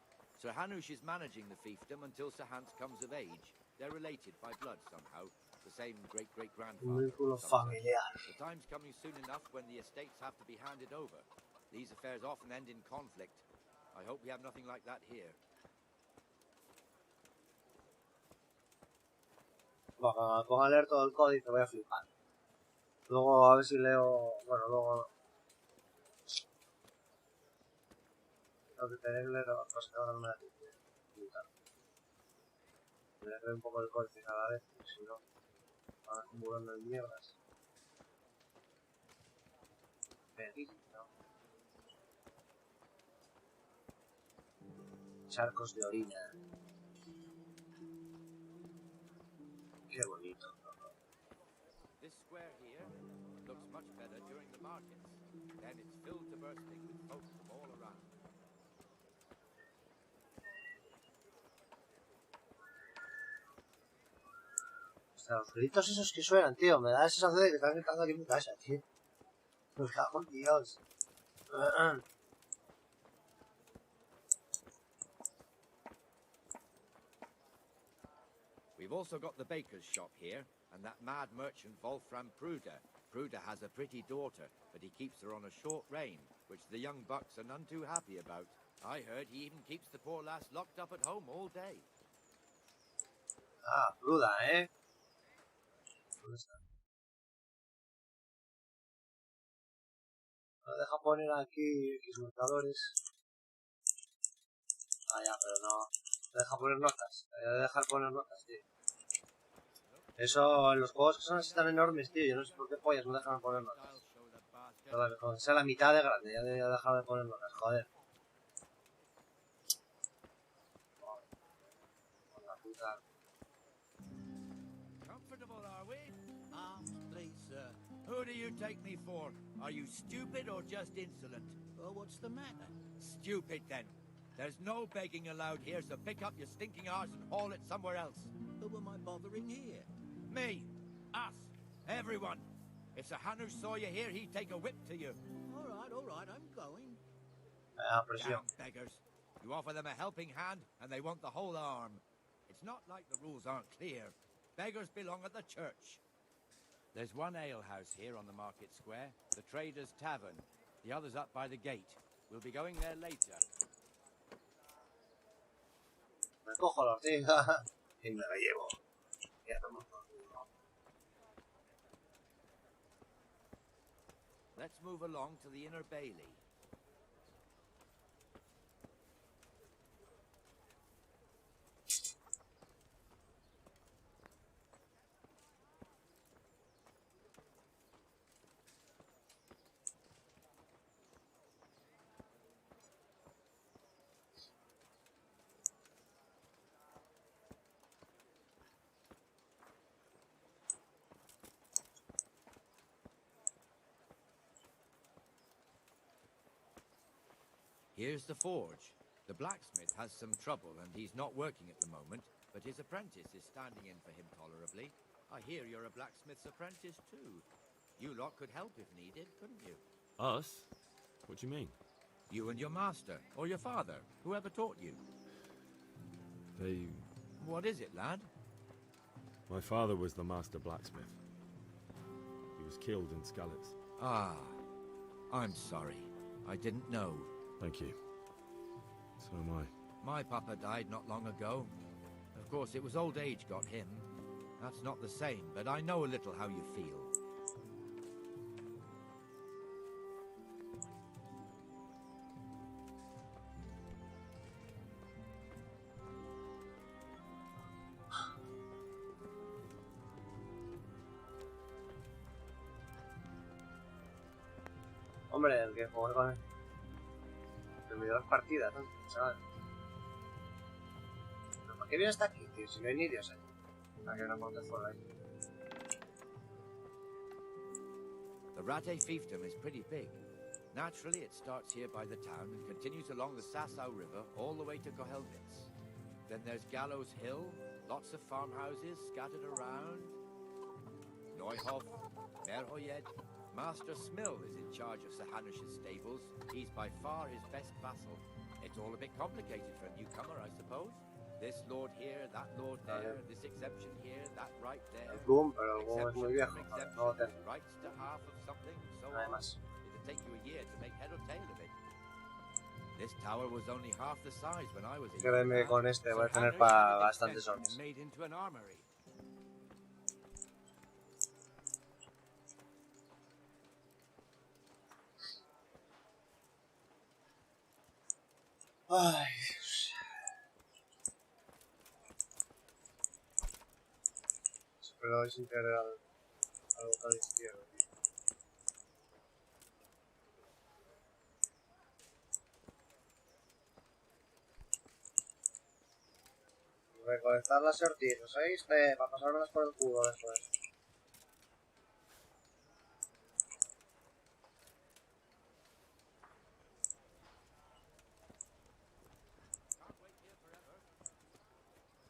Sir Hanush is managing the fiefdom until Sir Hans comes of age. They're related by blood somehow, the same great-great-grandfather. The time's coming soon enough when the estates have to be handed over. These affairs often end in conflict. I hope we have nothing like that here. Bueno, pongo a leer todo el códice, voy a flipar. Luego a ver si leo... Bueno, luego... Tengo que tenerle los que ahora no me da tiempo. Leeré un poco el códice cada vez, porque si no... Van acumulando en mierdas. Peligro. Charcos de orina. Qué bonito. This square here looks much better during the markets. Then it's filled to bursting with folk from all around. O sea, los gritos esos que suenan, tío, me da la sensación de que están gritando aquí en mi casa, tío. Me cago en Dios. We've also got the baker's shop here, and that mad merchant Wolfram Pruder. Pruder has a pretty daughter, but he keeps her on a short rein, which the young bucks are none too happy about. I heard he even keeps the poor lass locked up at home all day. Ah, Pruda, ¿eh? ¿Dónde está? Me deja poner aquí X marcadores. Ah, ya, pero no. Me deja poner notas. Me voy a dejar poner notas, tío. Eso en los juegos que son así tan enormes, tío. Yo no sé por qué pollas no dejan poner notas. Pero vale, cuando sea la mitad de grande, ya debería dejar de poner notas, joder. Con la puta. Comfortable, are we? Arms, please, sir. Who do you take me for? Are you stupid or just insolent? Well, what's the matter? Stupid, then. There's no begging allowed here, so pick up your stinking arse and haul it somewhere else. Who am I bothering here? Me. Us. Everyone. If Sir Hanush saw you here, he'd take a whip to you. All right, I'm going. Damn beggars. You offer them a helping hand, and they want the whole arm. It's not like the rules aren't clear. Beggars belong at the church. There's one alehouse here on the market square, the Trader's Tavern. The other's up by the gate. We'll be going there later. Me cojo la ortiga y me la llevo. Ya tomo. Let's move along to the inner bailey. Here's the forge. The blacksmith has some trouble and he's not working at the moment, but his apprentice is standing in for him tolerably. I hear you're a blacksmith's apprentice too. You lot could help if needed, couldn't you? Us? What do you mean? You and your master, or your father, whoever taught you. They... What is it, lad? My father was the master blacksmith. He was killed in Skalitz. Ah, I'm sorry. I didn't know. Thank you. So am I. My papa died not long ago. Of course, it was old age got him. That's not the same, but I know a little how you feel. Hombre, el que jugué con él. Terminó las partidas, ¿no? Chaval. ¿Pero por qué viene hasta aquí, tío? Si no hay ni Dios ahí. Aquí hay una monte fuera ahí. The Rate fiefdom is pretty big. Naturally, it starts here by the town and continues along the Sassau River all the way to Kohelnitz. Then there's Gallows Hill, lots of farmhouses scattered around. Neuhof, Merhoyed. Master Smill is in charge of Sir Hanish's stables. He's by far his best vassal. It's all a bit complicated for a newcomer, I suppose. This lord here, that lord there, this exemption here, that right there. Boom, pero el boom es muy viejo. No lo tengo. Rights to half of something, so Además. it'll take you a year to make head or tail of it. This tower was only half the size when I was in. Créeme, con este voy a tener para bastantes horas. Made into an armory. Ay, Dios. Espero desintegrar al botón izquierdo, tío. Recolectar las sortijas, ¿oíste? Para pasármelas por el culo después.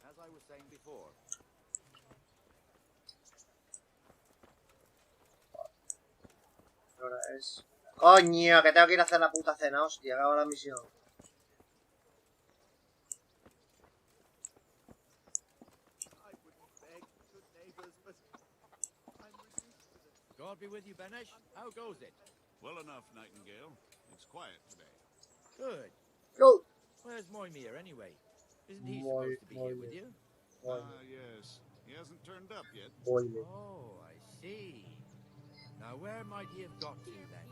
As I was saying before. Ahora es... ¡Coño! Que tengo que ir a hacer la puta cena, hostia, acabo la misión. God be with you, Benesh. How goes it? Well enough, Nightingale. It's quiet today. Good. Go. Where's Moimir anyway? Isn't he supposed to be here with you? Yes. He hasn't turned up yet. Oh, I see. Now where might he have got to then?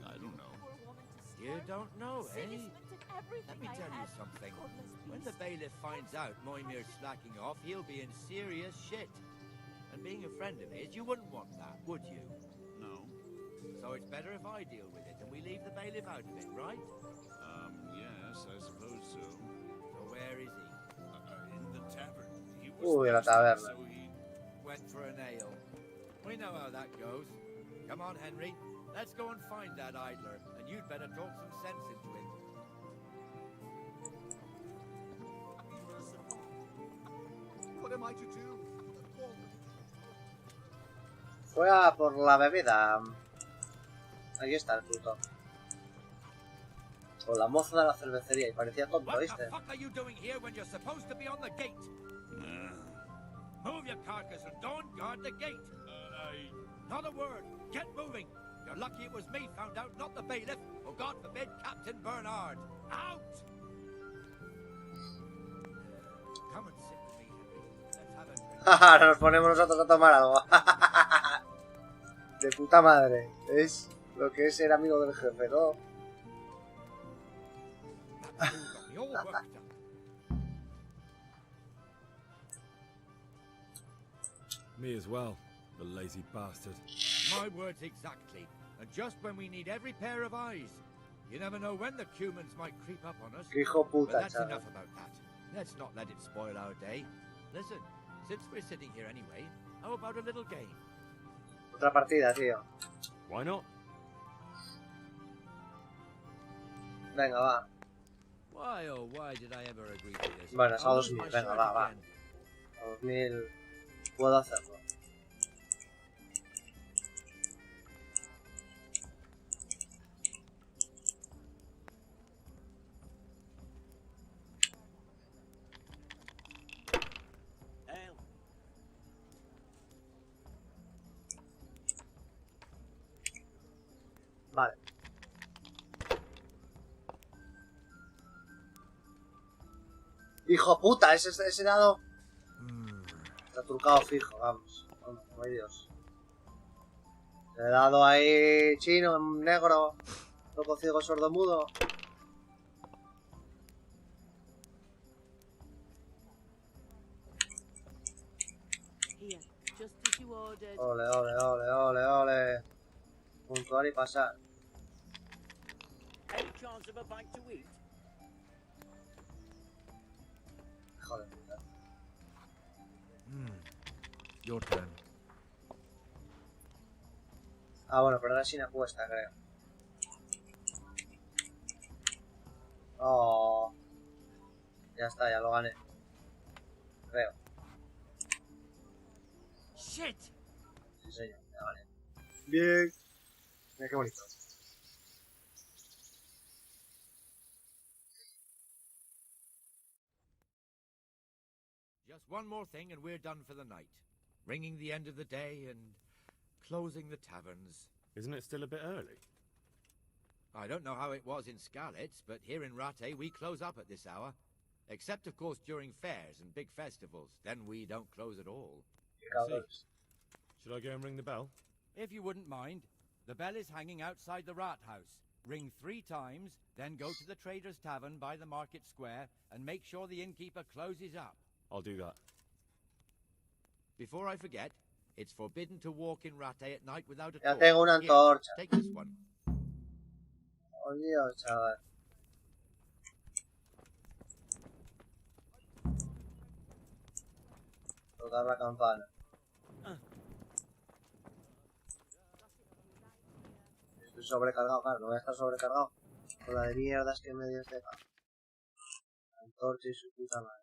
I don't know. You don't know, eh? Let me tell you something. When the bailiff finds out Moimir's slacking off, he'll be in serious shit. And being a friend of his, you wouldn't want that, would you? No. So it's better if I deal with it and we leave the bailiff out of it, right? Yes, I suppose so. So where is he? In the tavern. He was Uy, la thirsty, taberna. so he... Went for an ale. We know how that goes. Come on, Henry. Let's go and find that idler, and you'd better talk some sense into it. What am I to do? Fue a por la bebida. Ahí está el puto. O la moza de la cervecería, y parecía tonto, What ¿viste? the fuck are you doing here when you're supposed to be on the gate? Move your carcass and don't guard the gate. Not a word. Get moving. You're lucky it was me found out, not the bailiff. Or God forbid, Captain Bernard. Out! Come and sit with me, Henry. Let's have a drink. Ahora nos ponemos nosotros a tomar algo. De puta madre. Es lo que es ser amigo del jefe, ¿no? Me all worked up. Me as well, the lazy bastard. My words exactly. And just when we need every pair of eyes. You never know when the Cumans might creep up on us. Que hijo puta, But that's chaval. enough about that. Let's not let it spoil our day. Listen, since we're sitting here anyway, how about a little game? Otra partida, tío. Why not? Venga, va. Why, oh, why did I ever agree to this? Bueno, es a I'll lose 2000. my Venga, shirt va, va. again. A 2000 puedo hacerlo. Vale. Hijo puta, ese dado está trucado fijo, vamos. Oh, Dios. Le he dado ahí chino, negro, loco, ciego, sordo, mudo. Here, just as you ordered. Ole, ole, ole, ole, ole. Puntuar y pasar. Any chance of a bite to eat? Joder. Your turn. Ah, bueno, pero ahora sin apuesta, creo. Oh. Ya está, ya lo gané. Creo. Shit! Sí, señor, ya gané. Bien. Mira qué bonito. Just one more thing and we're done for the night. Ringing the end of the day and closing the taverns. Isn't it still a bit early? I don't know how it was in Skalitz, but here in Rattay we close up at this hour. Except, of course, during fairs and big festivals. Then we don't close at all. I see. Should I go and ring the bell? If you wouldn't mind, the bell is hanging outside the Rat House. Ring 3 times, then go to the Trader's Tavern by the Market Square and make sure the innkeeper closes up. I'll do that. Before I forget, it's forbidden to walk in Rattay at night without a Ya torch. tengo una Here, antorcha. take this one. Oh, Dios, chaval. Tocar la campana. Estoy sobrecargado, claro, no voy a estar sobrecargado con la de mierdas que me dio este cabrón. Antorcha y su puta madre.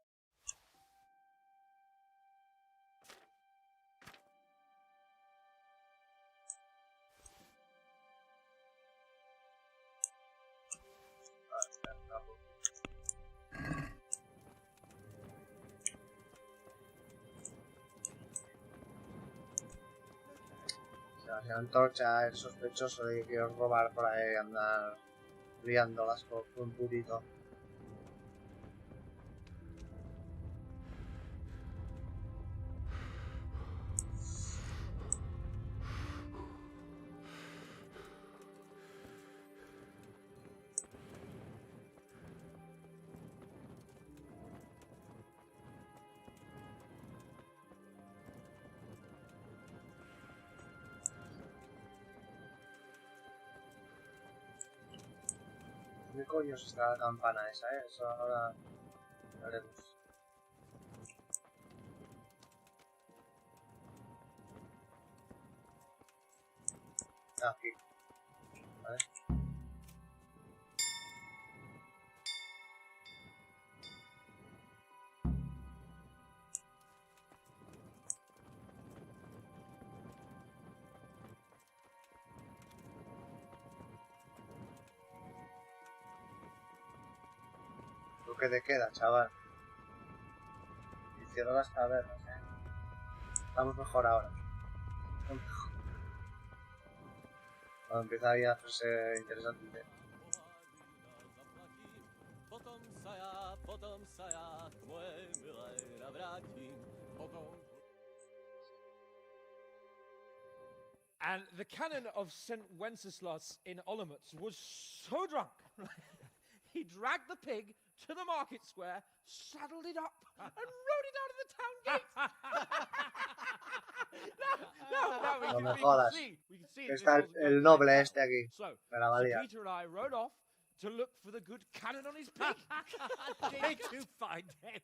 La antorcha es sospechoso de que quiero robar por ahí, andar liándolas por un purito. ¿Qué coño está la campana esa, Eso ahora veremos. Aquí. Vale. ¿Qué te queda, chaval? Hicieron las cavernas, Estamos mejor ahora. Cuando empieza ahí a hacerse interesante. And the canon of St. Wenceslas in Olomouc was so drunk, he dragged the pig to the market square, saddled it up, and rode it out of the town gate. No me jodas. Está el noble este aquí. Me la valía. Peter and I rode off to look for the good canon on his pig. Did you find him?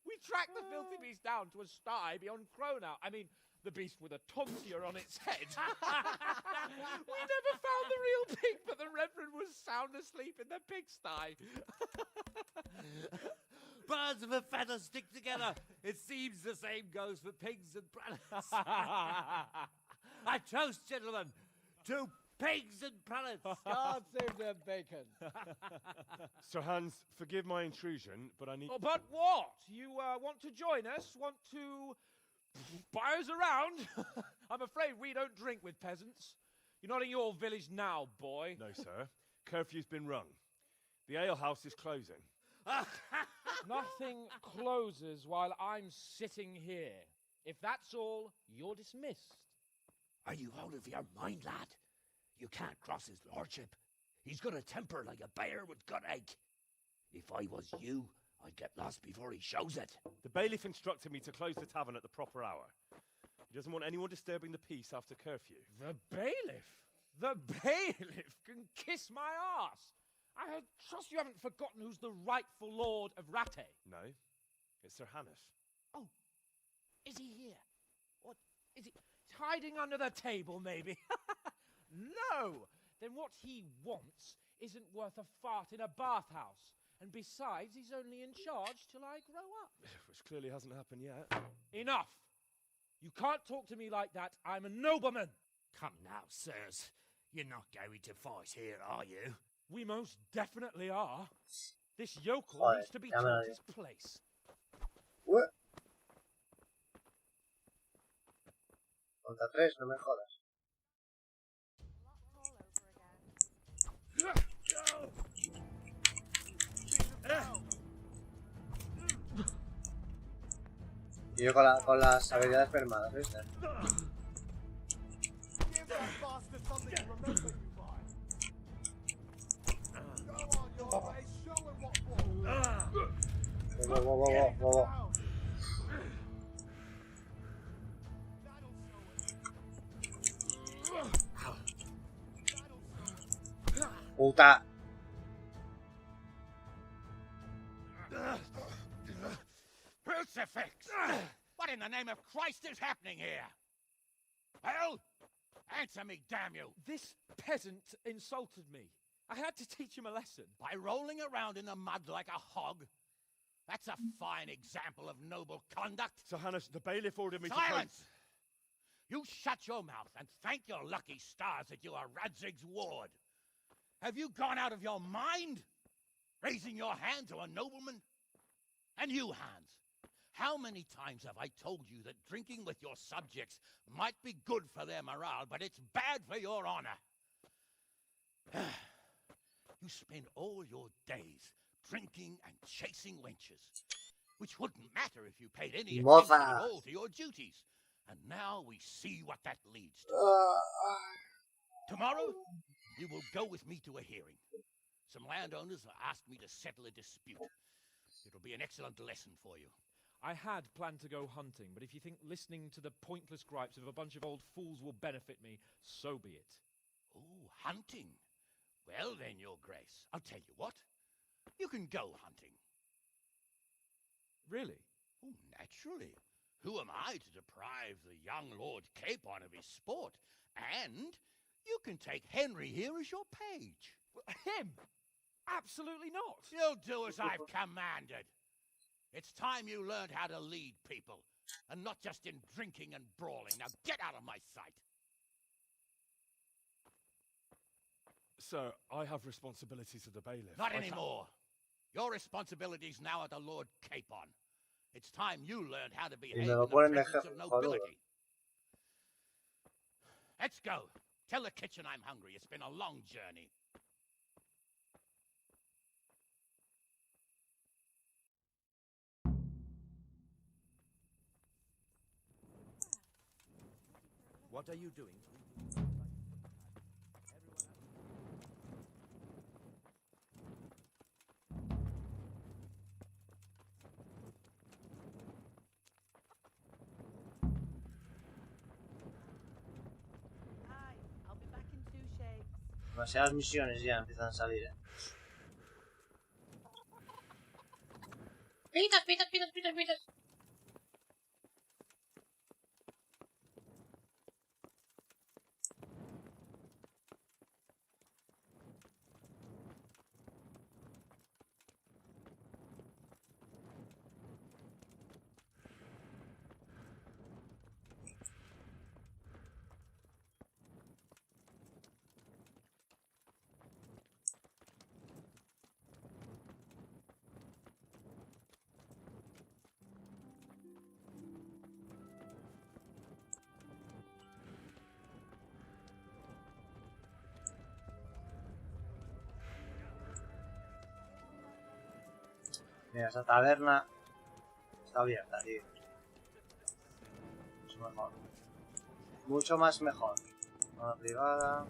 We tracked the filthy beast down to a sty beyond Cronau. I mean, the beast with a tonsure on its head. We never found the real pig, but the Reverend was sound asleep in the pigsty. Birds of a feather stick together. It seems the same goes for pigs and prelates. I toast, gentlemen, to pigs and prelates. God save the bacon. Sir Hans, forgive my intrusion, but I need... Oh, but what? You want to join us? Want to buy us around? I'm afraid we don't drink with peasants. You're not in your village now, boy. No, sir. Curfew's been rung. The alehouse is closing. Nothing closes while I'm sitting here. If that's all, you're dismissed. Are you out of your mind, lad? You can't cross his lordship. He's got a temper like a bear with gut ache. If I was you, I'd get lost before he shows it. The bailiff instructed me to close the tavern at the proper hour. He doesn't want anyone disturbing the peace after curfew. The bailiff? The bailiff can kiss my arse. I trust you haven't forgotten who's the rightful lord of Rattay. No, it's Sir Hannes. Oh, is he here? What, is he hiding under the table, maybe? No! Then what he wants isn't worth a fart in a bathhouse. And besides, he's only in charge till I grow up. Which clearly hasn't happened yet. Enough! You can't talk to me like that. I'm a nobleman. Come now, sirs. You're not going to fight here, are you? We most definitely are. This yokel needs to be ya me taught lo his place. Ué. Contra 3, no me jodas. Y yo con las habilidades permadas, ¿viste? Wow. Puta. Crucifix! What in the name of Christ is happening here? Well, answer me, damn you! This peasant insulted me. I had to teach him a lesson. By rolling around in the mud like a hog? That's a fine example of noble conduct. Sir Hannes, the bailiff ordered me Silence! You shut your mouth and thank your lucky stars that you are Radzig's ward. Have you gone out of your mind? Raising your hand to a nobleman? And you, Hans, how many times have I told you that drinking with your subjects might be good for their morale, but it's bad for your honor? You spend all your days drinking and chasing wenches, which wouldn't matter if you paid any attention at all to your duties. And now we see what that leads to. Tomorrow, you will go with me to a hearing. Some landowners have asked me to settle a dispute. It'll be an excellent lesson for you. I had planned to go hunting, but if you think listening to the pointless gripes of a bunch of old fools will benefit me, so be it. Oh, hunting? Well then, Your Grace, I'll tell you what. You can go hunting. Really? Oh, naturally. Who am I to deprive the young Lord Capon of his sport? And you can take Henry here as your page. Him? Absolutely not. You'll do as I've commanded. It's time you learned how to lead people, and not just in drinking and brawling. Now get out of my sight. Sir, I have responsibilities of the bailiff. Not anymore. Your responsibilities now are the Lord Capon. It's time you learned how to behave in the presence of nobility. Let's go. Tell the kitchen I'm hungry. It's been a long journey. What are you doing? I'll be back in 2 shakes. Demasiadas misiones ya empiezan a salir, Pitas. Mira, esa taberna está abierta, tío. Mucho mejor. Mucho más mejor. Zona privada.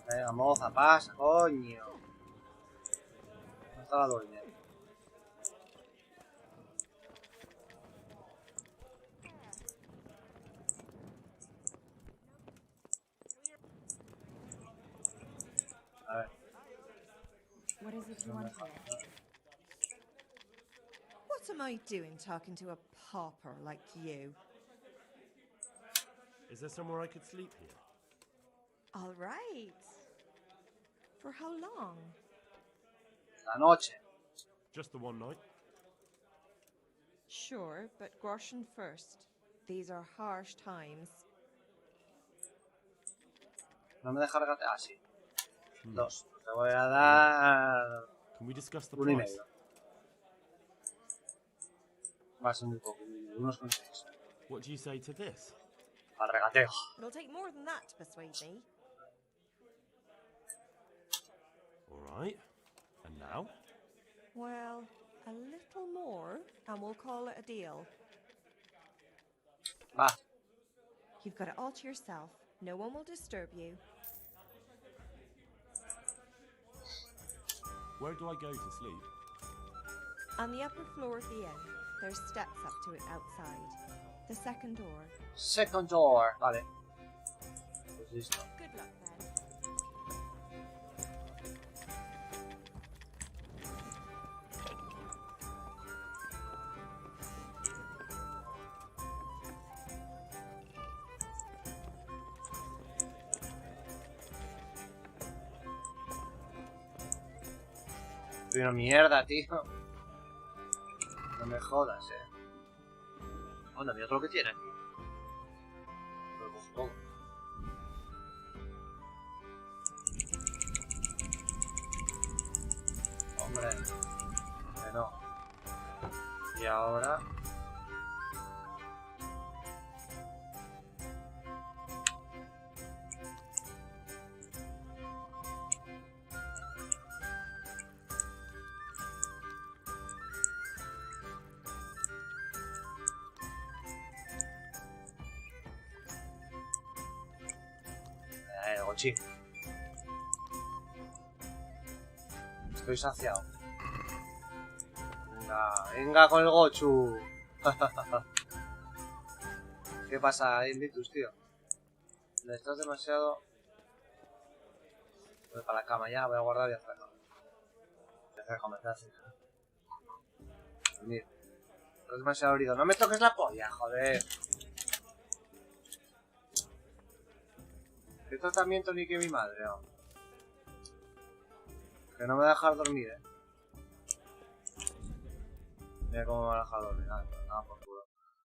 Venga, moza, pasa, coño. ¿Dónde está la dueña? A ver. What is it you want here? What am I doing talking to a pauper like you? Is there somewhere I could sleep here? All right. For how long? La noche. Just the one night. Sure, but groschen first. These are harsh times. No me deja regatear. Ah, sí. 2. Te voy a dar... Can we discuss the 1,5. price? Va a ser muy poco. 1,6. What do you say to this? Al regateo. It'll take more than that to persuade me. All right. And now? Well, a little more, and we'll call it a deal. Va. You've got it all to yourself. No one will disturb you. Where do I go to sleep? On the upper floor of the inn. There's steps up to it outside. The second door. Second door. Vale. Pues listo. Good luck then. Soy una mierda, tío. No me jodas, Onda, mira todo lo que tiene. Lo cojo todo. Hombre. Que no. Y ahora... Gochi. Estoy saciado. Venga, venga con el Gochu. ¿Qué pasa, Invitus, tío? Estás demasiado... Voy para la cama ya, voy a guardar y hacer la cama. Voy a hacer la cama, voy a hacer. Dormir. Estás demasiado herido. No me toques la polla, joder. ¿Qué tratamiento ni que mi madre, no? Que no me va a dejar dormir, Mira cómo me va a dejar dormir. Nada, por culo.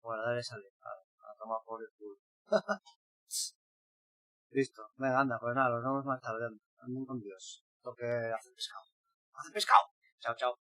Bueno, dale salir. A tomar por el culo. Listo. Venga, anda, pues nada, nos vemos más tarde. Anden con Dios. Toque hacer pescado. ¡Hacer pescado! Chao, chao.